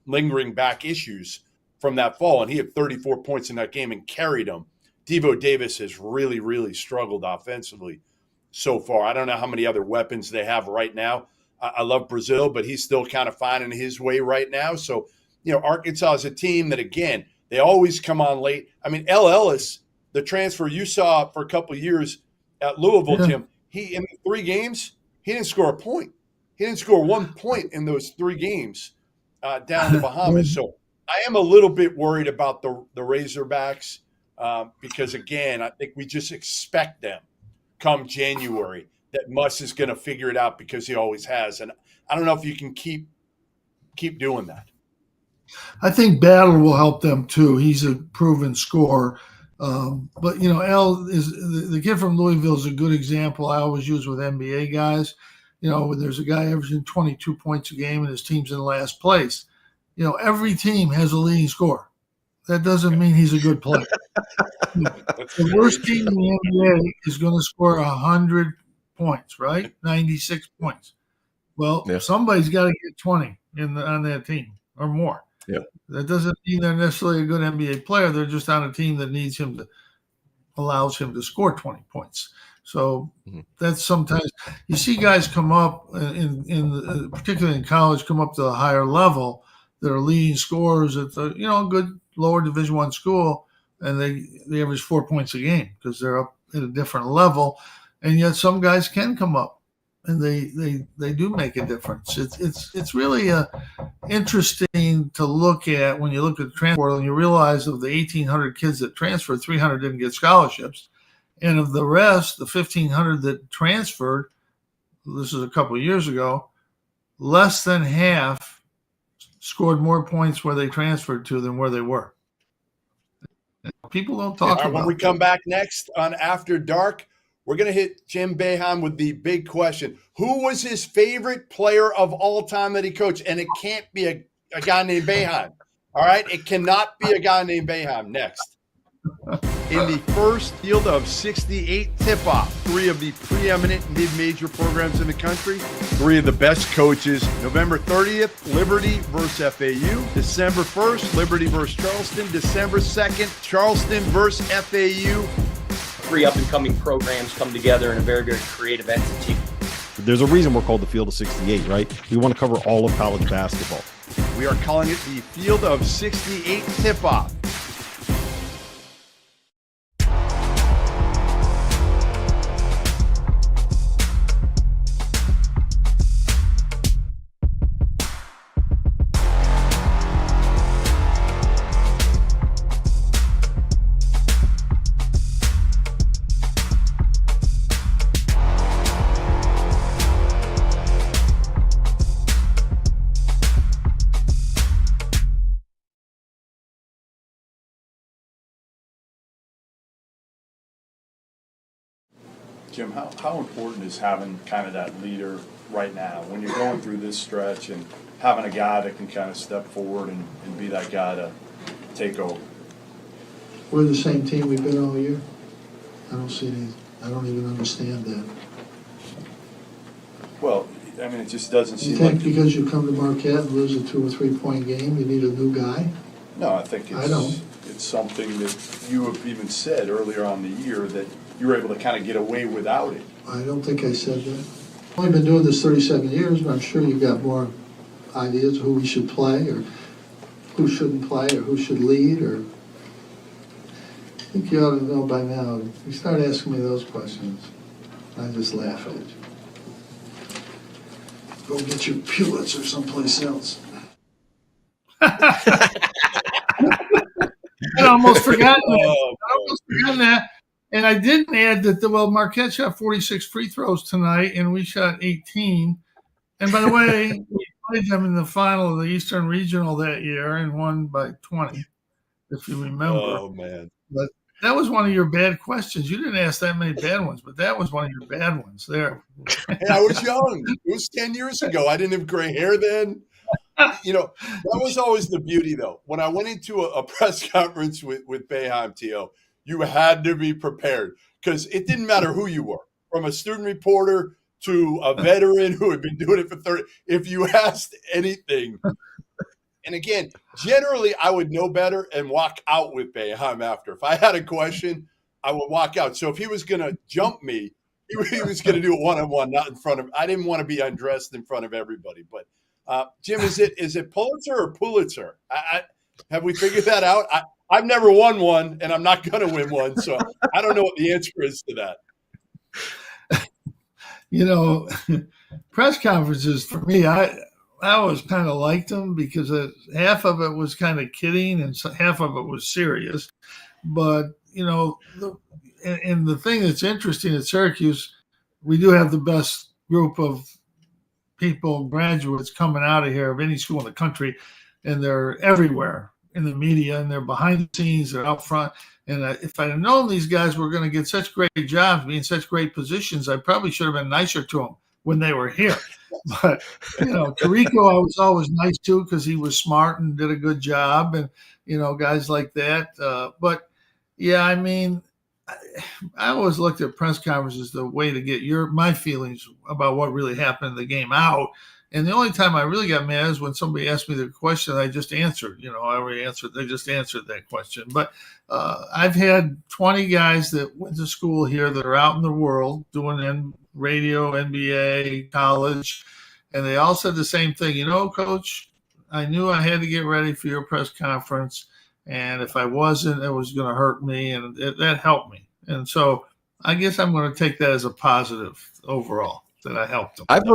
lingering back issues from that fall. And he had 34 points in that game and carried them. Devo Davis has really, really struggled offensively so far. I don't know how many other weapons they have right now. I love Brazil, but he's still kind of finding his way right now. So, Arkansas is a team that, again, they always come on late. I mean, L. Ellis, the transfer you saw for a couple of years at Louisville, Tim, he in the 3 games, he didn't score a point. He didn't score 1 point in those 3 games down in the Bahamas. So I am a little bit worried about the Razorbacks because, again, I think we just expect them come January that Muss is going to figure it out because he always has. And I don't know if you can keep doing that. I think Battle will help them too. He's a proven scorer. But, L is the kid from Louisville is a good example I always use with NBA guys. When there's a guy averaging 22 points a game and his team's in last place, every team has a leading scorer. That doesn't mean he's a good player. The worst team in the NBA is going to score 100 points, right? 96 points. Well, somebody's got to get 20 on that team or more. Yeah. That doesn't mean they're necessarily a good NBA player. They're just on a team that allows him to score 20 points. So that's sometimes you see guys come up particularly in college, come up to a higher level that are leading scorers at the a good lower Division I school, and they average 4 points a game because they're up at a different level. And yet some guys can come up and they do make a difference. It's really interesting to look at when you look at the transfer portal and you realize of the 1,800 kids that transferred, 300 didn't get scholarships. And of the rest, the 1,500 that transferred, this is a couple of years ago, less than half scored more points where they transferred to than where they were. People don't talk about it. When we come back next on After Dark, we're going to hit Jim Boeheim with the big question. Who was his favorite player of all time that he coached? And it can't be a guy named Boeheim. All right? It cannot be a guy named Boeheim. Next. In the first field of 68 tip-off, 3 of the preeminent mid-major programs in the country, 3 of the best coaches. November 30th, Liberty versus FAU. December 1st, Liberty versus Charleston. December 2nd, Charleston versus FAU. 3 up-and-coming programs come together in a very, very creative entity. There's a reason we're called the Field of 68, right? We want to cover all of college basketball. We are calling it the Field of 68 tip-off. Jim, how important is having kind of that leader right now when you're going through this stretch and having a guy that can kind of step forward and be that guy to take over? We're the same team we've been all year. I don't see I don't even understand that. Well, I mean, it just doesn't You seem think like. because you come to Marquette and lose a 2 or 3 point game, you need a new guy? No, I think I don't. it's something that you have even said earlier on the year that you were able to kind of get away without it. I don't think I said that. I've only been doing this 37 years, but I'm sure you've got more ideas who we should play or who shouldn't play or who should lead or. I think you ought to know by now. You start asking me those questions, I just laugh at you. Go get your Pulitzer someplace else. I'd almost forgotten that. I almost forgotten that. And I didn't add that, Marquette shot 46 free throws tonight, and we shot 18. And by the way, we played them in the final of the Eastern Regional that year and won by 20, if you remember. Oh, man. But that was one of your bad questions. You didn't ask that many bad ones, but that was one of your bad ones there. Hey, I was young. It was 10 years ago. I didn't have gray hair then. You know, that was always the beauty, though. When I went into a press conference with Boeheim, T.O., you had to be prepared because it didn't matter who you were, from a student reporter to a veteran who had been doing it for 30. If you asked anything, and again, generally I would know better and walk out with Boeheim after. If I had a question, I would walk out. So if he was going to jump me, he was going to do it one-on-one, not in front of – I didn't want to be undressed in front of everybody. But, Jim, is it Pulitzer or Pulitzer? Have we figured that out? I've never won one, and I'm not going to win one, so I don't know what the answer is to that. You know, press conferences for me, I always kind of liked them because half of it was kind of kidding and half of it was serious. But, you know, and the thing that's interesting at Syracuse, we do have the best group of people, graduates coming out of here of any school in the country, and they're everywhere in the media, and they're behind the scenes, they're out front. And if I'd have known these guys were going to get such great jobs, be in such great positions, I probably should have been nicer to them when they were here. But, you know, Tirico, I was always nice to because he was smart and did a good job, and, you know, guys like that. But, yeah, I mean, I always looked at press conferences as the way to get my feelings about what really happened in the game out. And the only time I really got mad is when somebody asked me the question I just answered. You know, I already answered. They just answered that question. But I've had 20 guys that went to school here that are out in the world doing radio, NBA, college, and they all said the same thing. You know, Coach, I knew I had to get ready for your press conference, and if I wasn't, it was going to hurt me, and that helped me. And so I guess I'm going to take that as a positive overall. That I helped them. I've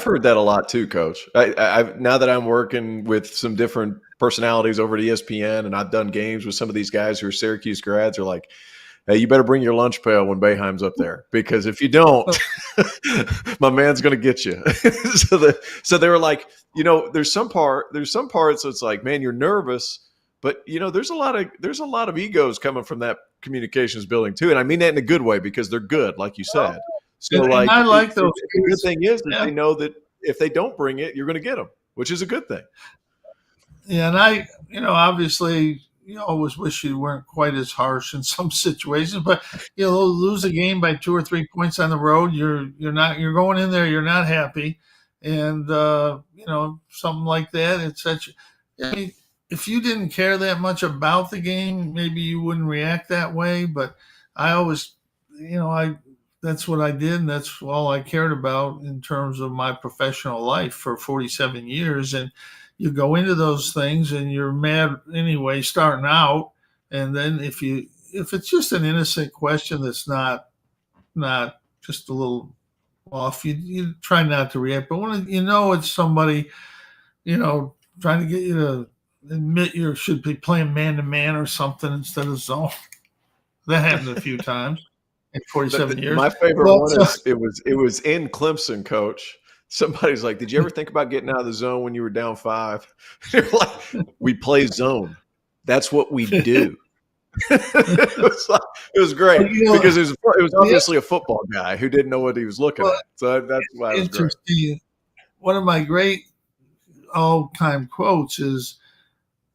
heard that a lot too, Coach. I've now that I'm working with some different personalities over at ESPN, and I've done games with some of these guys who are Syracuse grads. Are like, hey, you better bring your lunch pail when Boeheim's up there, because if you don't, my man's going to get you. so they were like, you know, there's some parts. It's like, man, you're nervous, but you know, there's a lot of egos coming from that communications building too, and I mean that in a good way because they're good, like you said. So, and I like those. The good thing is that they know that if they don't bring it, you're going to get them, which is a good thing. Yeah, and you know, obviously, you always wish you weren't quite as harsh in some situations, but you know, lose a game by 2 or 3 points on the road, you're going in there, you're not happy, and you know, something like that. It's such. I mean, if you didn't care that much about the game, maybe you wouldn't react that way. But I always, you know, that's what I did, and that's all I cared about in terms of my professional life for 47 years. And you go into those things and you're mad anyway, starting out. And then if it's just an innocent question that's not just a little off, you try not to react. But when you know it's somebody, you know, trying to get you to admit you should be playing man-to-man or something instead of zone, that happened a few times. 47 years. My favorite one is it was in Clemson, Coach. Somebody's like, "Did you ever think about getting out of the zone when you were down 5?" They're like, "We play zone. That's what we do." it was great because it was obviously a football guy who didn't know what he was looking at. So that's why it was interesting. Great. One of my great all-time quotes is,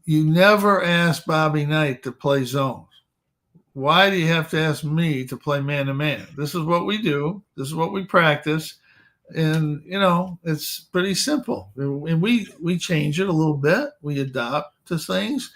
"You never asked Bobby Knight to play zones. why do you have to ask me to play man-to-man? This is what we do. This is what we practice. And, it's pretty simple. And we change it a little bit. We adopt to things.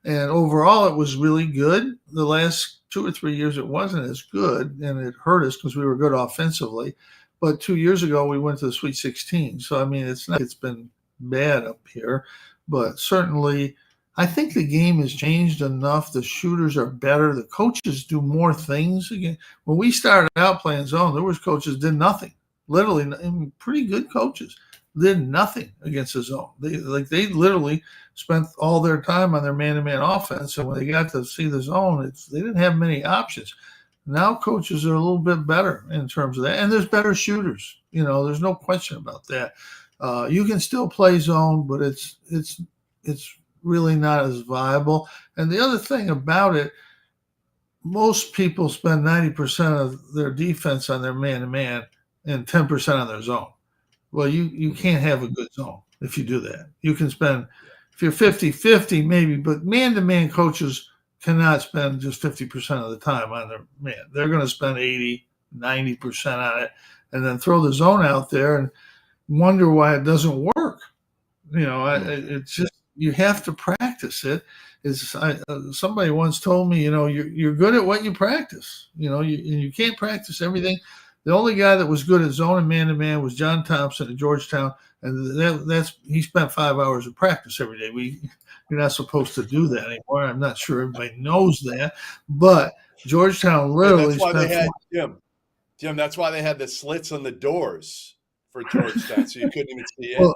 And overall, it was really good. The last 2 or 3 years, it wasn't as good, and it hurt us because we were good offensively. But 2 years ago, we went to the Sweet 16. So, I mean, it's been bad up here. But certainly, I think the game has changed enough. The shooters are better. The coaches do more things. Again, when we started out playing zone, there was coaches did nothing. Literally, pretty good coaches did nothing against the zone. They literally spent all their time on their man-to-man offense, and when they got to see the zone, they didn't have many options. Now coaches are a little bit better in terms of that, and there's better shooters. There's no question about that. You can still play zone, but it's really not as viable. And the other thing about it, most people spend 90% of their defense on their man-to-man and 10% on their zone. Well, you can't have a good zone if you do that. You can spend, if you're 50-50 maybe, but man-to-man coaches cannot spend just 50% of the time on their man. They're going to spend 80, 90% on it and then throw the zone out there and wonder why it doesn't work. It's just, you have to practice it. Somebody once told me, you're good at what you practice. You can't practice everything. The only guy that was good at zone and man-to-man was John Thompson at Georgetown, and he spent 5 hours of practice every day. You're not supposed to do that anymore. I'm not sure everybody knows that, but Georgetown literally that's why they had Jim. That's why they had the slits on the doors for Georgetown, so you couldn't even see it. Well,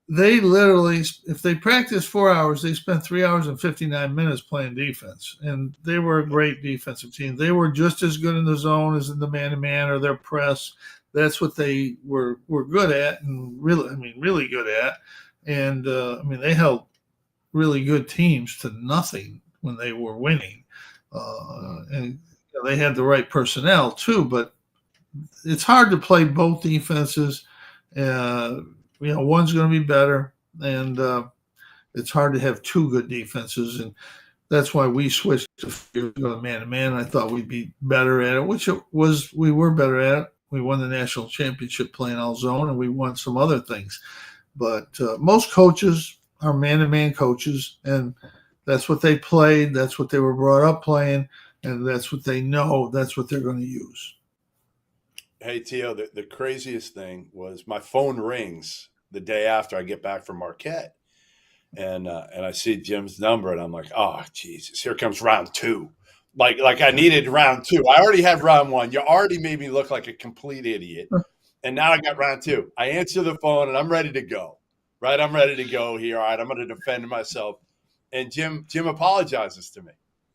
they literally, if they practiced 4 hours, they spent 3 hours and 59 minutes playing defense. And they were a great defensive team. They were just as good in the zone as in the man-to-man or their press. That's what they were good at, and really good at. And, they held really good teams to nothing when they were winning. And they had the right personnel, too. But it's hard to play both defenses. One's going to be better, and it's hard to have two good defenses, and that's why we switched to man-to-man. I thought we'd be better at it, which it was. We were better at it. We won the national championship playing all zone, and we won some other things. But most coaches are man-to-man coaches, and that's what they played. That's what they were brought up playing, and that's what they know. That's what they're going to use. Hey, Tio, the craziest thing was my phone rings the day after I get back from Marquette, and I see Jim's number, and I'm like, oh, Jesus, here comes round two. Like I needed round two. I already had round one. You already made me look like a complete idiot, and now I got round two. I answer the phone, and I'm ready to go. Right, I'm ready to go here. All right, I'm going to defend myself. And Jim apologizes to me.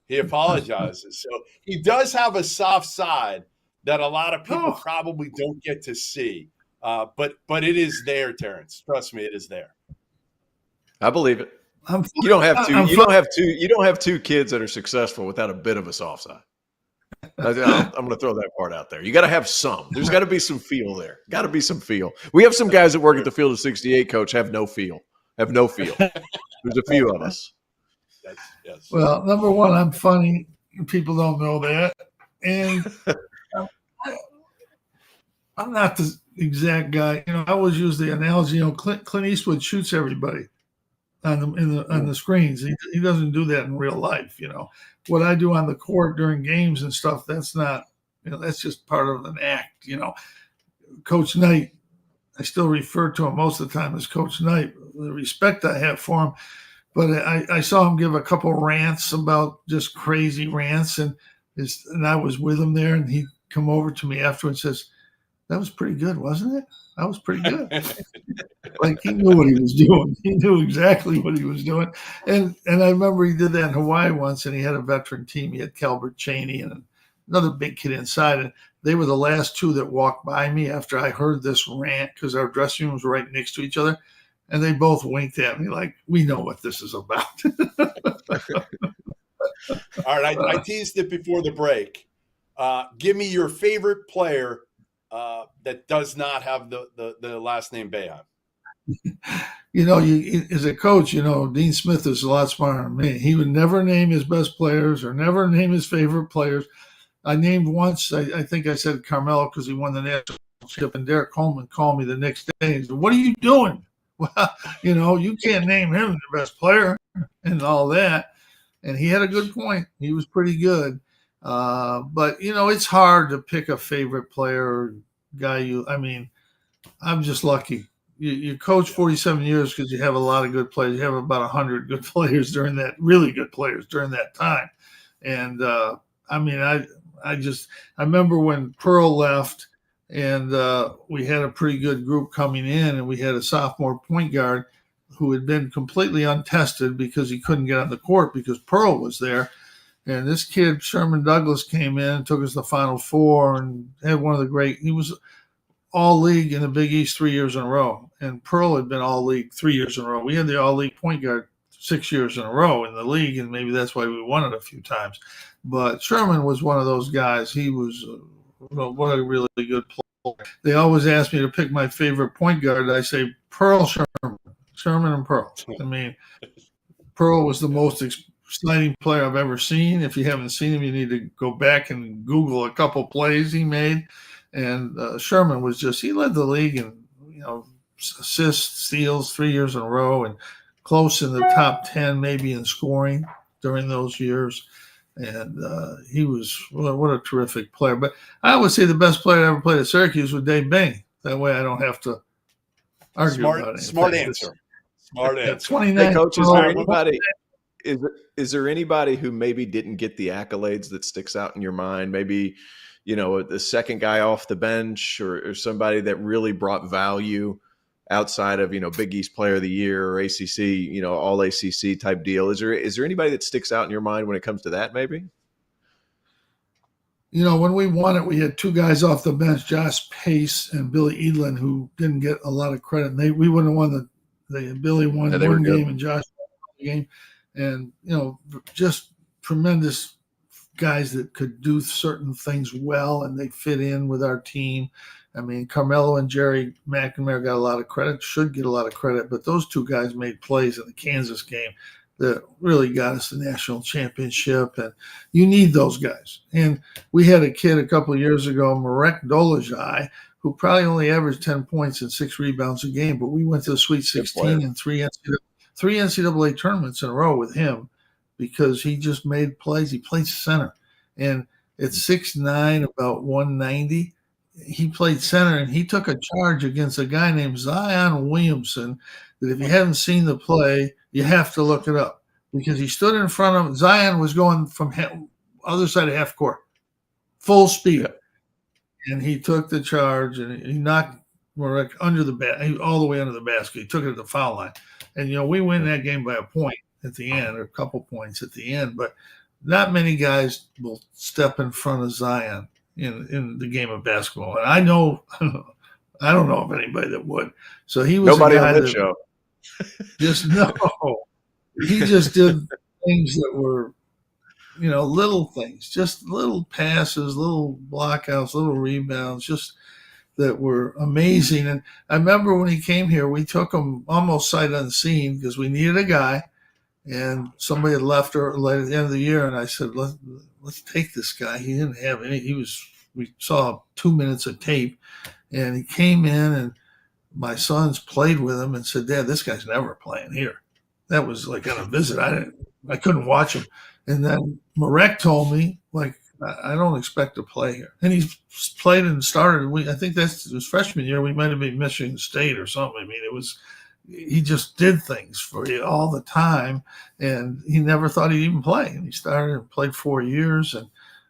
He apologizes. So he does have a soft side that a lot of people probably don't get to see. But it is there, Terrence. Trust me, it is there. I believe it. You don't have two. You don't have two kids that are successful without a bit of a soft side. I'm going to throw that part out there. You got to have some. There's got to be some feel there. Got to be some feel. We have some guys that work at the Field of 68, Coach, have no feel. There's a few of us. Yes. Well, number one, I'm funny. People don't know that, and I'm not the exact guy. I always use the analogy. Clint Eastwood shoots everybody on the screens. He doesn't do that in real life. What I do on the court during games and stuff, that's not. That's just part of an act. Coach Knight, I still refer to him most of the time as Coach Knight. The respect I have for him, but I saw him give a couple rants about just crazy rants, and I was with him there, and he come over to me afterwards and says, "That was pretty good, wasn't it? That was pretty good." Like he knew what he was doing. He knew exactly what he was doing. And I remember he did that in Hawaii once, and he had a veteran team. He had Calbert Cheney and another big kid inside. And they were the last two that walked by me after I heard this rant because our dressing rooms were right next to each other. And they both winked at me like, we know what this is about. All right, I teased it before the break. Give me your favorite player that does not have the last name Boeheim. You as a coach, Dean Smith is a lot smarter than me. He would never name his best players or never name his favorite players. I named once, I think I said Carmelo because he won the national championship, and Derek Coleman called me the next day and said, "What are you doing? Well, you can't name him the best player," and all that. And he had a good point. He was pretty good. But, it's hard to pick a favorite player or guy I'm just lucky. You coach 47 years because you have a lot of good players. You have about 100 good players really good players during that time. And, I remember when Pearl left and we had a pretty good group coming in, and we had a sophomore point guard who had been completely untested because he couldn't get on the court because Pearl was there. And this kid, Sherman Douglas, came in and took us to the Final Four and had he was all-league in the Big East 3 years in a row. And Pearl had been all-league 3 years in a row. We had the all-league point guard 6 years in a row in the league, and maybe that's why we won it a few times. But Sherman was one of those guys. He was what a really good player. They always ask me to pick my favorite point guard. I say Pearl Sherman and Pearl. Pearl was the most exciting player I've ever seen. If you haven't seen him, you need to go back and Google a couple plays he made. And Sherman was he led the league in, assists, steals 3 years in a row, and close in the top 10 maybe in scoring during those years. And he was what a terrific player. But I would say the best player I ever played at Syracuse was Dave Bing. That way I don't have to argue about it. Smart answer. Smart answer. 29. Hey, Coach, is there anybody who maybe didn't get the accolades that sticks out in your mind? Maybe, the second guy off the bench or somebody that really brought value outside of, Big East Player of the Year or ACC, all ACC type deal. Is there anybody that sticks out in your mind when it comes to that maybe? When we won it, we had two guys off the bench, Josh Pace and Billy Edlin, who didn't get a lot of credit. We wouldn't have won Billy won one game and Josh won the game. And, just tremendous guys that could do certain things well, and they fit in with our team. I mean, Carmelo and Jerry McNamara got a lot of credit, should get a lot of credit, but those two guys made plays in the Kansas game that really got us the national championship, and you need those guys. And we had a kid a couple of years ago, Marek Dolezaj, who probably only averaged 10 points and 6 rebounds a game, but we went to the Sweet 16 and three NCAA tournaments in a row with him because he just made plays. He played center. And at 6'9", about 190, he played center, and he took a charge against a guy named Zion Williamson that if you haven't seen the play, you have to look it up because he stood in front of him. Zion was going from other side of half court, full speed. Yeah. And he took the charge, and he knocked Marek under the all the way under the basket. He took it at the foul line. And, we win that game by a point at the end, or a couple points at the end. But not many guys will step in front of Zion in the game of basketball. And I don't know of anybody that would. So he was nobody a guy on this show. He just did things that were, little things, just little passes, little blockouts, little rebounds, just that were amazing. And I remember when he came here, we took him almost sight unseen because we needed a guy, and somebody had left early at the end of the year. And I said, let's take this guy. He didn't have any. We saw 2 minutes of tape, and he came in, and my sons played with him and said, "Dad, this guy's never playing here." That was like on a visit. I couldn't watch him. And then Marek told me, I don't expect to play here. And he's played and started. I think that's his freshman year. We might have been Michigan State or something. I mean, he just did things for you all the time, and he never thought he'd even play. And he started and played 4 years, and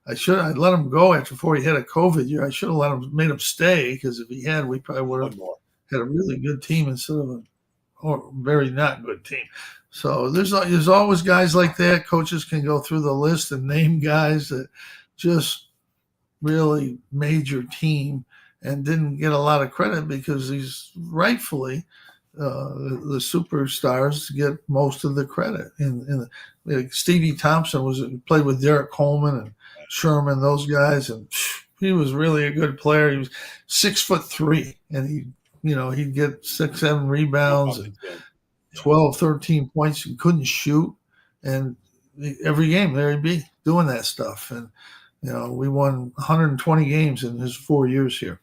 I'd let him go before he had a COVID year. I should have made him stay, because if he had, we probably would have had a really good team instead of a very not good team. So there's always guys like that. Coaches can go through the list and name guys that just really made your team and didn't get a lot of credit because he's rightfully the superstars get most of the credit. Stevie Thompson played with Derek Coleman and Sherman, those guys, and he was really a good player. He was 6'3", and he he'd get 6, 7 rebounds and 12, 13 points. He couldn't shoot. And every game there he'd be doing that stuff. And, we won 120 games in his 4 years here.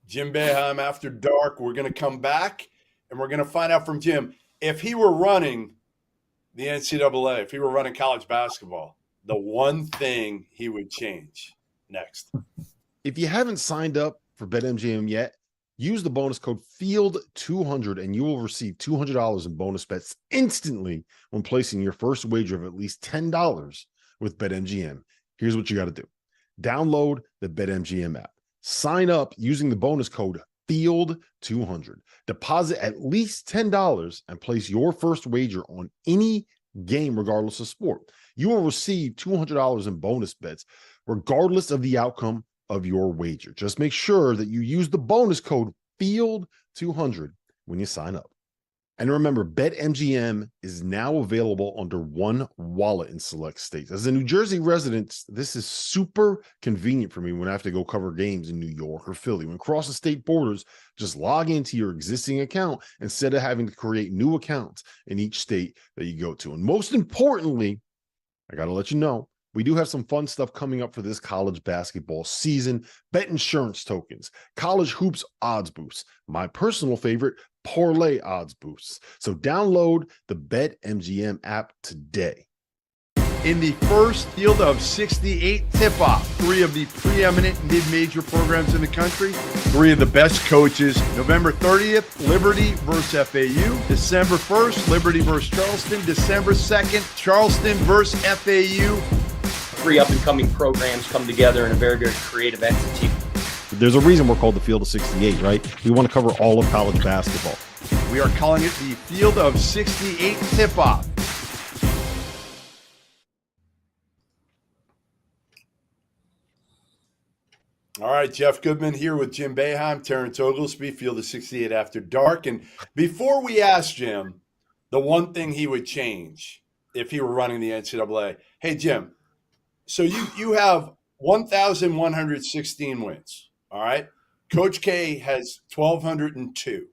Jim Boeheim after dark. We're going to come back and we're going to find out from Jim if he were running the NCAA, if he were running college basketball, the one thing he would change. Next. If you haven't signed up for BetMGM yet, use the bonus code FIELD200 and you will receive $200 in bonus bets instantly when placing your first wager of at least $10 with BetMGM. Here's what you got to do. Download the BetMGM app. Sign up using the bonus code FIELD200. Deposit at least $10 and place your first wager on any game regardless of sport. You will receive $200 in bonus bets regardless of the outcome of your wager. Just make sure that you use the bonus code FIELD200 when you sign up. And remember, BetMGM is now available under one wallet in select states. As a New Jersey resident, this is super convenient for me when I have to go cover games in New York or Philly. When crossing state borders, just log into your existing account instead of having to create new accounts in each state that you go to. And most importantly, I got to let you know, we do have some fun stuff coming up for this college basketball season. Bet insurance tokens, college hoops odds boosts, my personal favorite, parlay odds boosts. So download the BetMGM app today. In the first field of 68 tip-off, 3 of the preeminent mid-major programs in the country, 3 of the best coaches. November 30th, Liberty versus FAU. December 1st, Liberty versus Charleston. December 2nd, Charleston versus FAU. 3 up-and-coming programs come together in a very, very creative entity. There's a reason we're called the Field of 68, right? We want to cover all of college basketball. We are calling it the Field of 68 tip-off. All right, Jeff Goodman here with Jim Boeheim, Terrence Oglesby, Field of 68 After Dark. And before we ask Jim the one thing he would change if he were running the NCAA, hey, Jim, so you have 1,116 wins, all right? Coach K has 1,202.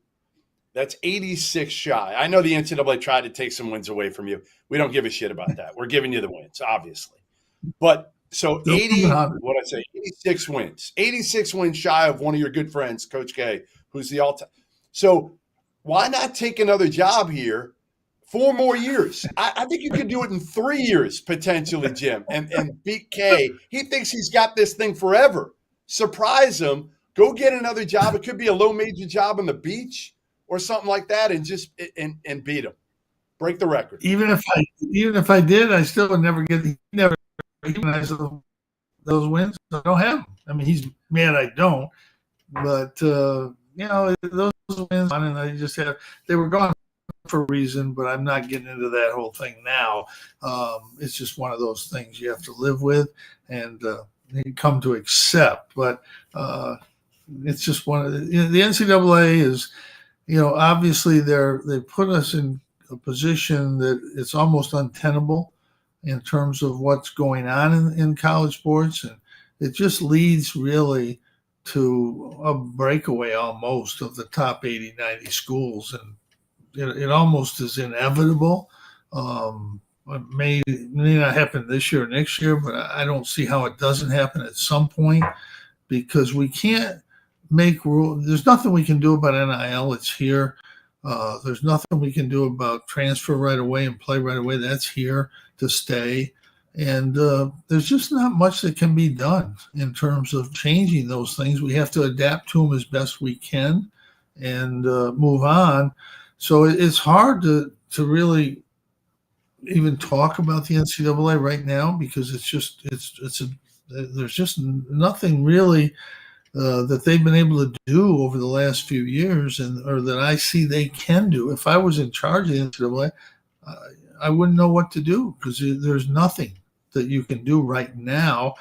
That's 86 shy. I know the NCAA tried to take some wins away from you. We don't give a shit about that. We're giving you the wins, obviously. But so 86 wins. 86 wins shy of one of your good friends, Coach K, who's the all-time. So why not take another job here 4 more years? I think you could do it in 3 years, potentially, Jim, and beat K. He thinks he's got this thing forever. Surprise him. Go get another job. It could be a low-major job on the beach or something like that, and just and beat him. Break the record. Even if I did, I still would never recognize those wins. I don't have them. I mean, he's mad I don't, but those wins, and I just they were gone for a reason, but I'm not getting into that whole thing now. It's just one of those things you have to live with and you come to accept. But it's just one of the NCAA is, obviously they put us in a position that it's almost untenable in terms of what's going on in college sports. And it just leads really to a breakaway almost of the top 80, 90 schools. And it almost is inevitable. It may not happen this year or next year, but I don't see how it doesn't happen at some point, because we can't make rules. There's nothing we can do about NIL. It's here. There's nothing we can do about transfer right away and play right away. That's here to stay. And there's just not much that can be done in terms of changing those things. We have to adapt to them as best we can and move on. So it's hard to really even talk about the NCAA right now, because there's just nothing really that they've been able to do over the last few years, or that I see they can do. If I was in charge of the NCAA, I wouldn't know what to do, because there's nothing that you can do right now.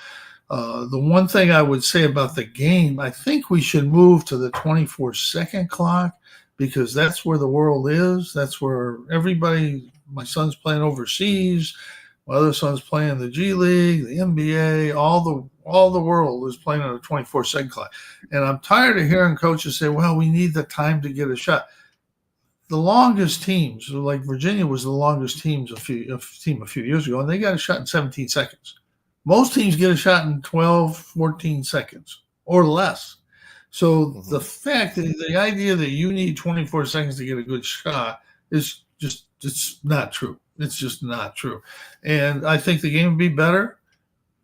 The one thing I would say about the game, I think we should move to the 24-second clock, because that's where the world is. That's where everybody, my son's playing overseas, my other son's playing the G League, the NBA, all the world is playing on a 24-second clock. And I'm tired of hearing coaches say, well, we need the time to get a shot. The longest teams, like Virginia was the longest team a few years ago, and they got a shot in 17 seconds. Most teams get a shot in 12, 14 seconds or less. So the fact that the idea that you need 24 seconds to get a good shot is just, it's not true. It's just not true. And I think the game would be better.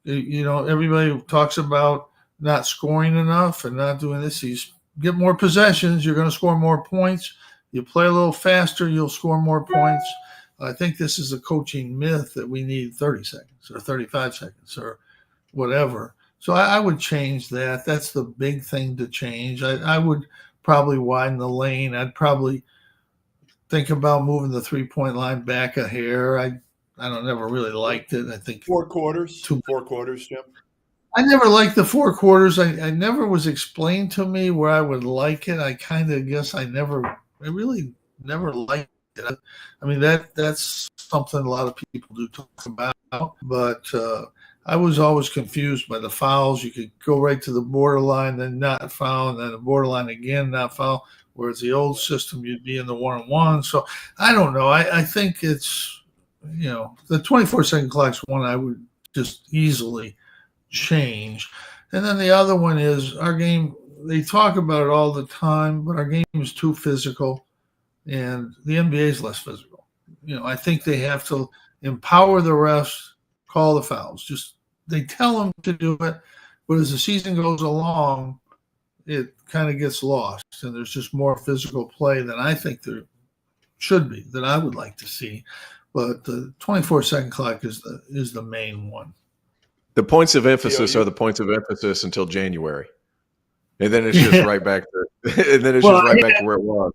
You know, everybody talks about not scoring enough and not doing this. You get more possessions, you're going to score more points. You play a little faster, you'll score more points. I think this is a coaching myth that we need 30 seconds or 35 seconds or whatever. So I would change that. That's the big thing to change. I would probably widen the lane. I'd probably think about moving the 3-point line back a hair. I never really liked it. I think 4 quarters. 4 quarters, Jim. I never liked the 4 quarters. I never was explained to me where I would like it. I kind of guess I really never liked it. I mean, that's something a lot of people do talk about, but I was always confused by the fouls. You could go right to the borderline, then not foul, and then the borderline again, not foul. Whereas the old system, you'd be in the 1-on-1. So I don't know. I think it's, you know, the 24-second clock's one I would just easily change. And then the other one is our game. They talk about it all the time, but our game is too physical, and the NBA is less physical. You know, I think they have to empower the refs, call the fouls. Just they tell them to do it, but as the season goes along, it kind of gets lost, and there's just more physical play than I think there should be, that I would like to see. But the 24-second clock is the main one. The points of emphasis are the points of emphasis until January, and then it's just right back to, and then it's just right back to where it was.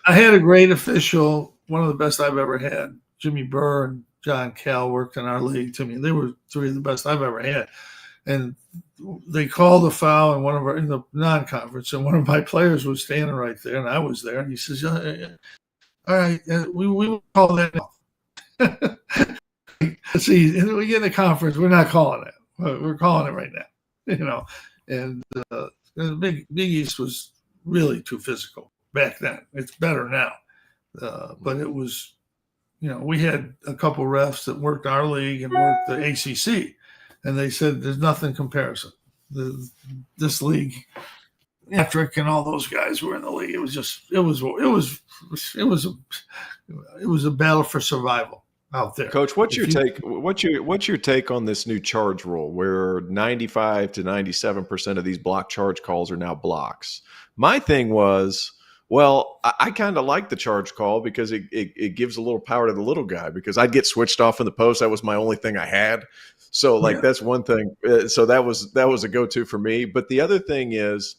I had a great official, one of the best I've ever had. Jimmy Burr and John Cal worked in our league to me. They were 3 of the best I've ever had. And they called a foul in the non-conference, and one of my players was standing right there, and I was there. And he says, all right, we will call that now. See, we get in the conference, we're not calling it. We're calling it right now, you know. And the Big East was really too physical back then. It's better now. But it was, you know, we had a couple refs that worked our league and worked the ACC, and they said there's nothing comparison. This league, Patrick and all those guys were in the league. It was a battle for survival out there. Coach, what's your take? What's your take on this new charge rule, where 95 to 97% of these block charge calls are now blocks? My thing was, well, I kind of like the charge call because it gives a little power to the little guy, because I'd get switched off in the post. That was my only thing I had. So that's one thing. So that was a go-to for me. But the other thing is,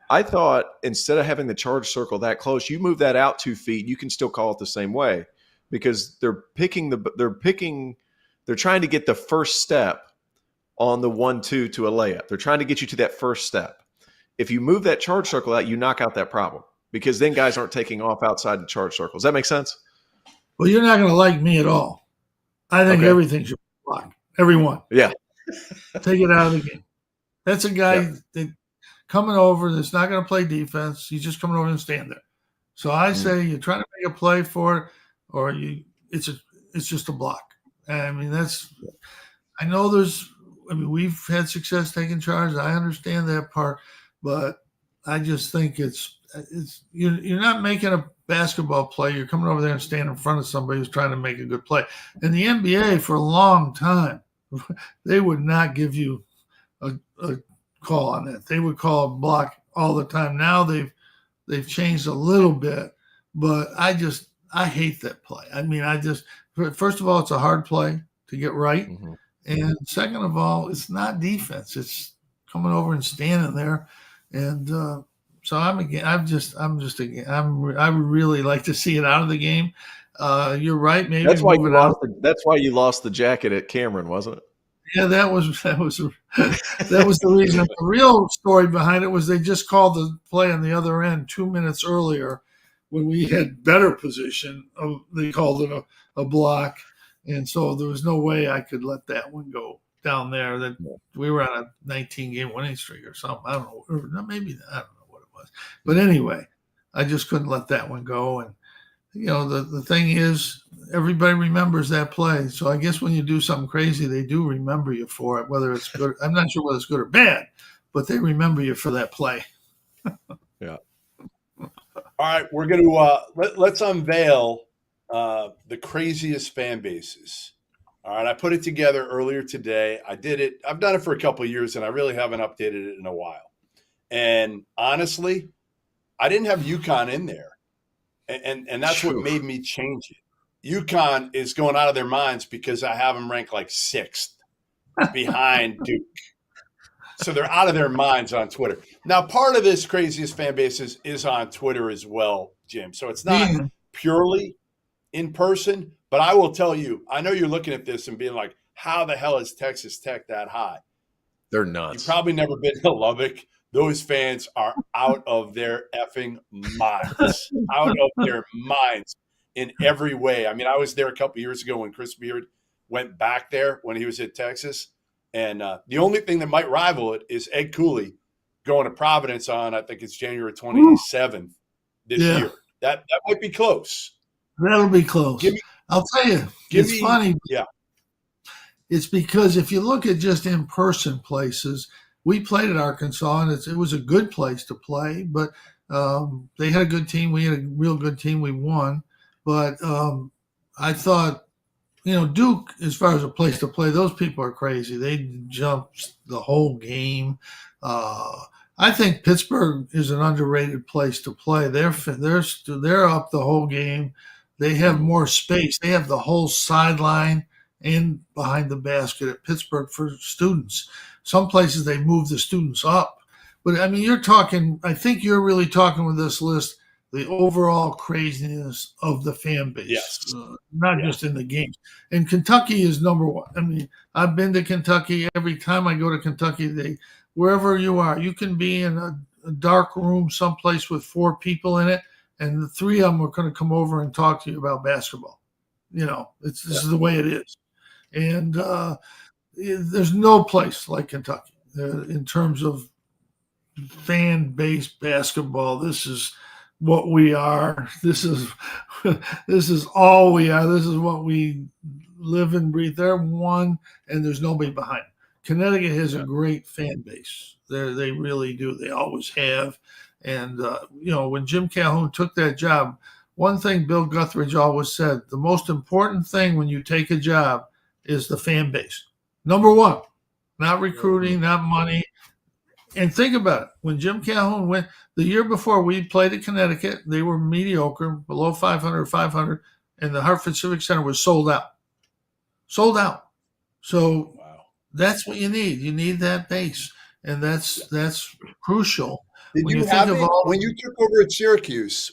I thought instead of having the charge circle that close, you move that out 2 feet, you can still call it the same way, because they're trying to get the first step on the 1-2 to a layup. They're trying to get you to that first step. If you move that charge circle out, you knock out that problem, because then guys aren't taking off outside the charge circle. Does that make sense? Well, you're not going to like me at all. I think everything should be blocked. Everyone. Yeah. Take it out of the game. That's a guy that coming over that's not going to play defense. He's just coming over and stand there. So I say you're trying to make a play for it, or it's just a block. I mean, I know we've had success taking charge. I understand that part, but I just think you're not making a basketball play. You're coming over there and standing in front of somebody who's trying to make a good play. In the NBA, for a long time, they would not give you a call on that. They would call a block all the time. Now they've changed a little bit, but I hate that play. I mean, first of all, it's a hard play to get right. Mm-hmm. And second of all, it's not defense. It's coming over and standing there. And so I would really like to see it out of the game. You're right. Maybe that's why you lost the jacket at Cameron, wasn't it? Yeah, that was the reason. The real story behind it was they just called the play on the other end 2 minutes earlier when we had better position. They called it a block, and so there was no way I could let that one go down there that we were on a 19-game winning streak or something. I don't know. Or maybe I don't know what it was. But anyway, I just couldn't let that one go. And, the thing is, everybody remembers that play. So I guess when you do something crazy, they do remember you for it, whether it's good. I'm not sure whether it's good or bad, but they remember you for that play. Yeah. All right, we're going to let's unveil the craziest fan bases. All right, I put it together earlier today. I did it. I've done it for a couple of years, and I really haven't updated it in a while. And honestly, I didn't have UConn in there, and that's what made me change it. UConn is going out of their minds because I have them ranked like 6th behind Duke. So they're out of their minds on Twitter. Now, part of this craziest fan bases is on Twitter as well, Jim. So it's not purely in person, but I will tell you, I know you're looking at this and being like, how the hell is Texas Tech that high? They're nuts. You've probably never been to Lubbock. Those fans are out of their effing minds, out of their minds in every way. I mean, I was there a couple of years ago when Chris Beard went back there when he was at Texas. And the only thing that might rival it is Ed Cooley going to Providence on, I think it's January 27th this year. That might be close. That'll be close. I'll tell you, it's funny. Yeah. It's because if you look at just in-person places, we played at Arkansas, and it was a good place to play, but they had a good team. We had a real good team. We won. But I thought, Duke, as far as a place to play, those people are crazy. They jump the whole game. I think Pittsburgh is an underrated place to play. They're up the whole game. They have more space. They have the whole sideline and behind the basket at Pittsburgh for students. Some places they move the students up. But, I mean, I think you're really talking with this list, the overall craziness of the fan base, yes. Not just in the games. And Kentucky is number one. I mean, I've been to Kentucky. Every time I go to Kentucky, wherever you are, you can be in a dark room someplace with 4 people in it, and the 3 of them are going to come over and talk to you about basketball. This is the way it is. And there's no place like Kentucky in terms of fan-based basketball. This is what we are. This is all we are. This is what we live and breathe. They're one, and there's nobody behind them. Connecticut has a great fan base. They really do. They always have. And when Jim Calhoun took that job, one thing Bill Guthridge always said: the most important thing when you take a job is the fan base. Number one, not recruiting, not money. And think about it. When Jim Calhoun went the year before, we played at Connecticut. They were mediocre, below 500, and the Hartford Civic Center was sold out. Sold out. So that's what you need. You need that base, and that's crucial. Did you have it when you took over at Syracuse?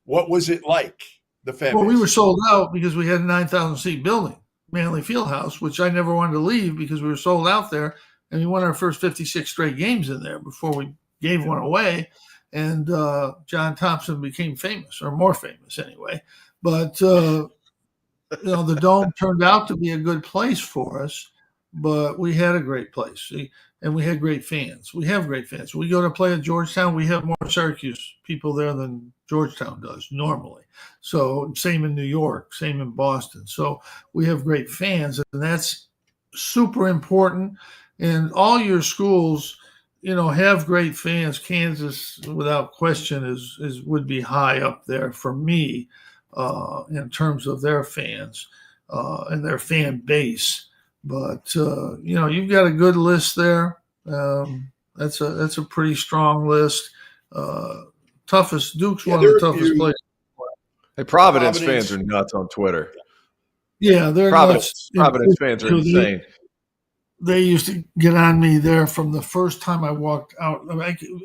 What was it like? The fan base? We were sold out because we had a 9,000 seat building, Manley Fieldhouse, which I never wanted to leave because we were sold out there. And we won our first 56 straight games in there before we gave one away. And John Thompson became famous, or more famous anyway. But, the Dome turned out to be a good place for us. But we had a great place. And we had great fans. We have great fans. We go to play at Georgetown. We have more Syracuse people there than Georgetown does normally. So same in New York, same in Boston. So we have great fans. And that's super important. And all your schools, have great fans. Kansas, without question, would be high up there for me in terms of their fans and their fan base. But you've got a good list there. That's a pretty strong list. Toughest Duke's one of the toughest places. Hey, Providence fans are nuts on Twiter. Yeah, they're Providence fans are insane. They used to get on me there from the first time I walked out.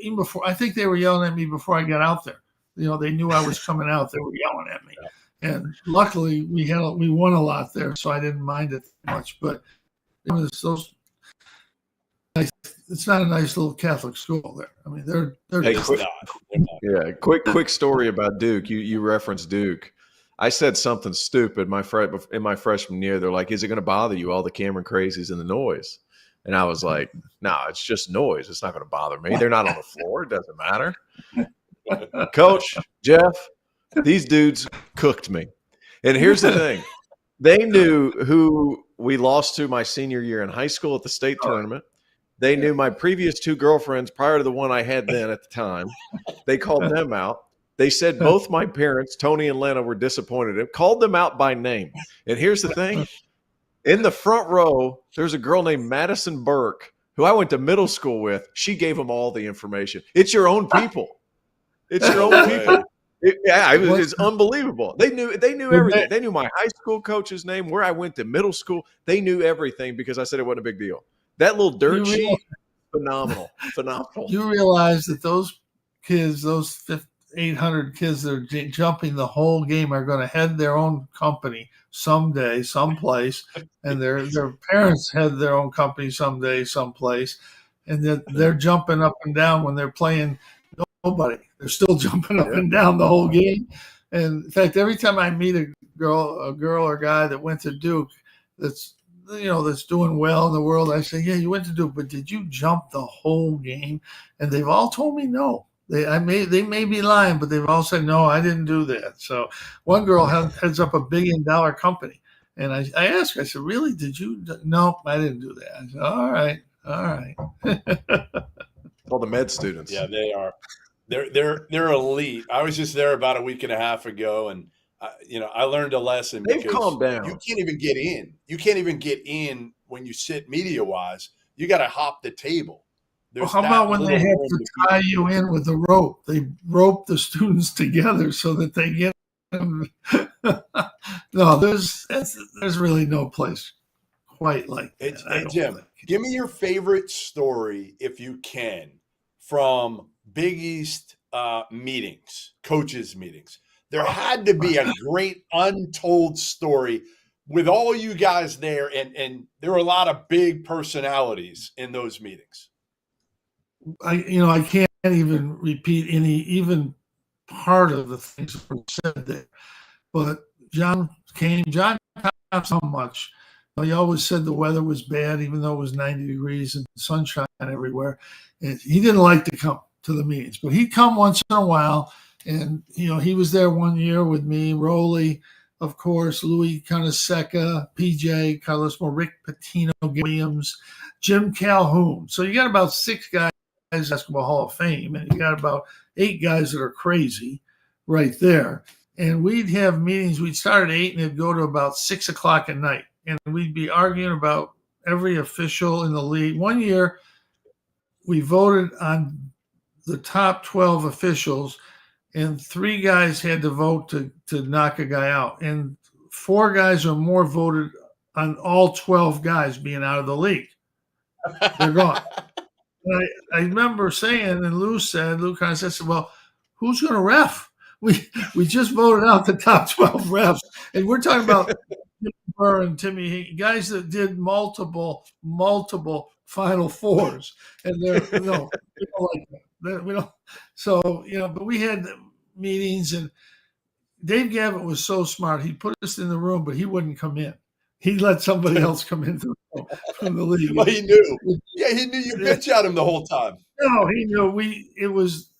Even before, I think they were yelling at me before I got out there. They knew I was coming out. They were yelling at me, and luckily we won a lot there, so I didn't mind it much. But it's not a nice little Catholic school there. I mean, they're quick story about Duke. You referenced Duke. I said something stupid in my freshman year. They're like, "Is it going to bother you, all the Cameron crazies and the noise?" And I was like, "No, it's just noise. It's not going to bother me. They're not on the floor. It doesn't matter." Coach, Jeff, these dudes cooked me. And here's the thing. They knew who we lost to my senior year in high school at the state tournament. They knew my previous 2 girlfriends prior to the one I had then at the time. They called them out. They said both my parents, Tony and Lena, were disappointed. It called them out by name. And here's the thing. In the front row, there's a girl named Madison Burke, who I went to middle school with. She gave them all the information. It's your own people. It's your own people. It's unbelievable. They knew everything. They knew my high school coach's name, where I went to middle school. They knew everything because I said it wasn't a big deal. That little dirt sheet, phenomenal. You realize that those kids, those 800 kids that are jumping the whole game are going to head their own company someday, someplace, and their parents head their own company someday, someplace, and that they're jumping up and down when they're playing nobody. They're still jumping up and down the whole game. And in fact, every time I meet a girl or guy that went to Duke that's doing well in the world, I say, "Yeah, you went to Duke, but did you jump the whole game?" And they've all told me no. They may be lying, but they've all said, "No, I didn't do that." So one girl heads up $1 billion company. And I asked her, I said, "Really, did you?" "No, I didn't do that." I said, All right. All the med students. Yeah, they are. They're elite. I was just there about a week and a half ago, and I learned a lesson. They've calmed down. You can't even get in. You can't even get in when you sit media wise. You got to hop the table. Well, how about when they had to tie you in with a rope? They rope the students together so that they get them. No, there's really no place quite like that. Hey, Jim, give me your favorite story, if you can, from Big East meetings, coaches meetings. There had to be a great untold story with all you guys there, and there were a lot of big personalities in those meetings. I can't even repeat even part of the things that were said there. But John talked so much. He always said the weather was bad, even though it was 90 degrees and sunshine everywhere. And he didn't like to come to the meetings, but he'd come once in a while. And, he was there one year with me, Roley, of course, Louis Conaseca, PJ, Carlos Moore, Rick Pitino, Williams, Jim Calhoun. So you got about 6 guys in the Basketball Hall of Fame, and you got about 8 guys that are crazy right there. And we'd have meetings. We'd start at 8 and it'd go to about 6 o'clock at night. And we'd be arguing about every official in the league. One year, we voted on the top 12 officials, and 3 guys had to vote to knock a guy out. And 4 guys or more voted on all 12 guys being out of the league. They're gone. And I remember saying, and Lou kind of said, "Well, who's going to ref? We just voted out the top 12 refs." And we're talking about Jim Burr and Timmy, guys that did multiple Final Fours. And we don't like that. We don't. So, but we had meetings, and Dave Gavitt was so smart. He put us in the room, but he wouldn't come in. He let somebody else come in from the league. Well, he knew. Yeah, he knew you bitch at him the whole time. No, he knew. It was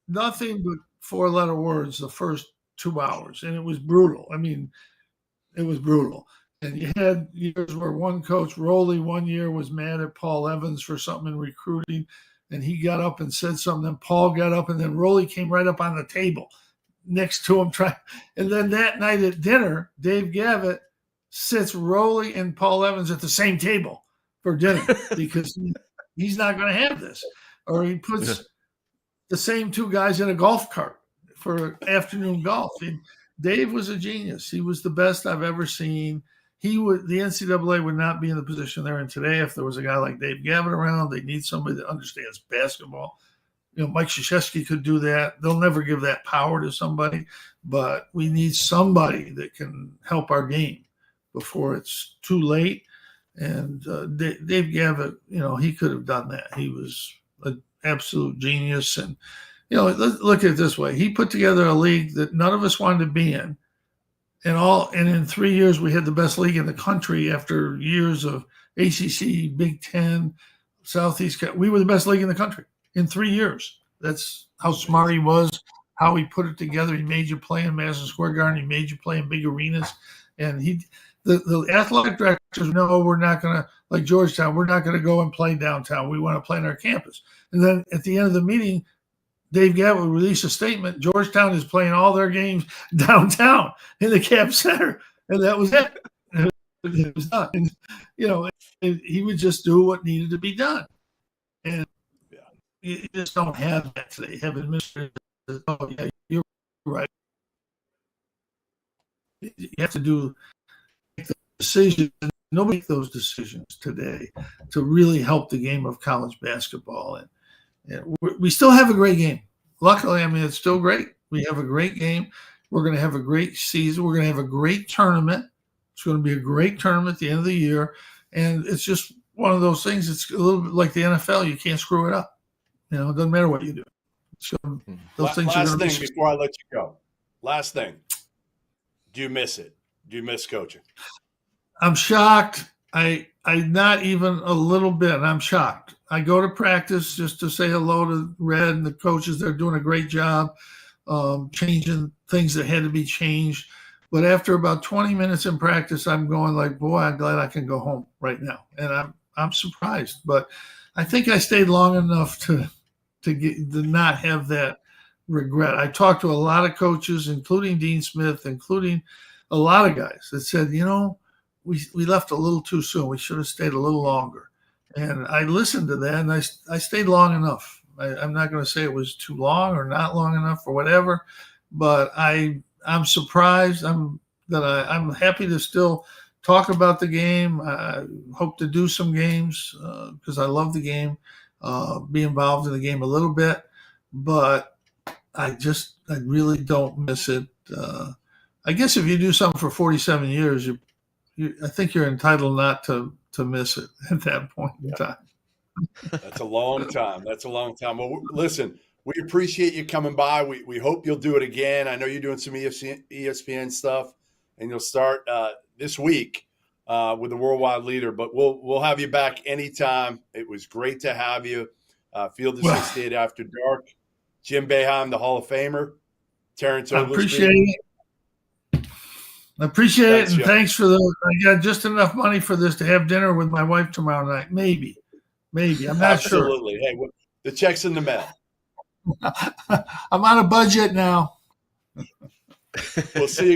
nothing but 4-letter words the first 2 hours, and it was brutal. I mean, it was brutal. And you had years where one coach, Roley, one year was mad at Paul Evans for something in recruiting, and he got up and said something. Then Paul got up, and then Roley came right up on the table next to him. And then that night at dinner, Dave Gavitt sits Roley and Paul Evans at the same table for dinner because he's not going to have this. Or he puts the same 2 guys in a golf cart for afternoon golf. And Dave was a genius. He was the best I've ever seen. The NCAA would not be in the position they're in today if there was a guy like Dave Gavitt around. They need somebody that understands basketball. Mike Krzyzewski could do that. They'll never give that power to somebody, but we need somebody that can help our game before it's too late. And Dave Gavitt, he could have done that. He was an absolute genius. And, let's look at it this way. He put together a league that none of us wanted to be in. and in 3 years we had the best league in the country after years of ACC, Big Ten, Southeast. We were the best league in the country in 3 years. That's how smart he was, how he put it together. He made you play in Madison Square Garden. He made you play in big arenas. And the athletic directors know we're not going to, like Georgetown, we're not going to go and play downtown. We want to play on our campus. And then at the end of the meeting, Dave Gavitt released a statement. Georgetown is playing all their games downtown in the Cap Center. And that was it. It was done. And, he would just do what needed to be done. And you just don't have that today. You have administrators. Oh, yeah, you're right. You have to make the decisions. Nobody makes those decisions today to really help the game of college basketball. And we still have a great game. Luckily, it's still great. We have a great game. We're going to have a great season. We're going to have a great tournament. It's going to be a great tournament at the end of the year. And it's just one of those things. It's a little bit like the NFL. You can't screw it up. It doesn't matter what you do. So those things are going to be. Last thing before I let you go. Last thing. Do you miss it? Do you miss coaching? I'm shocked. I not even a little bit. I'm shocked. I go to practice just to say hello to Red and the coaches. They're doing a great job changing things that had to be changed. But after about 20 minutes in practice, I'm going like, boy, I'm glad I can go home right now. And I'm surprised. But I think I stayed long enough to not have that regret. I talked to a lot of coaches, including Dean Smith, including a lot of guys that said, we left a little too soon. We should have stayed a little longer. And I listened to that, and I stayed long enough. I'm not going to say it was too long or not long enough or whatever, but I'm surprised. I'm happy to still talk about the game. I hope to do some games because I love the game, be involved in the game a little bit, but I really don't miss it. I guess if you do something for 47 years, I think you're entitled not to miss it at that point in time. That's a long time. Well, listen, we appreciate you coming by. We hope you'll do it again. I know you're doing some ESPN stuff, and you'll start this week with the Worldwide Leader. But we'll have you back anytime. It was great to have you. Field of 68 After Dark. Jim Boeheim, the Hall of Famer. Terrence Oglesby. I appreciate it, and thanks for I got just enough money for this to have dinner with my wife tomorrow night. Maybe. I'm not sure. Absolutely. Hey, the check's in the mail. I'm on a budget now. We'll see you.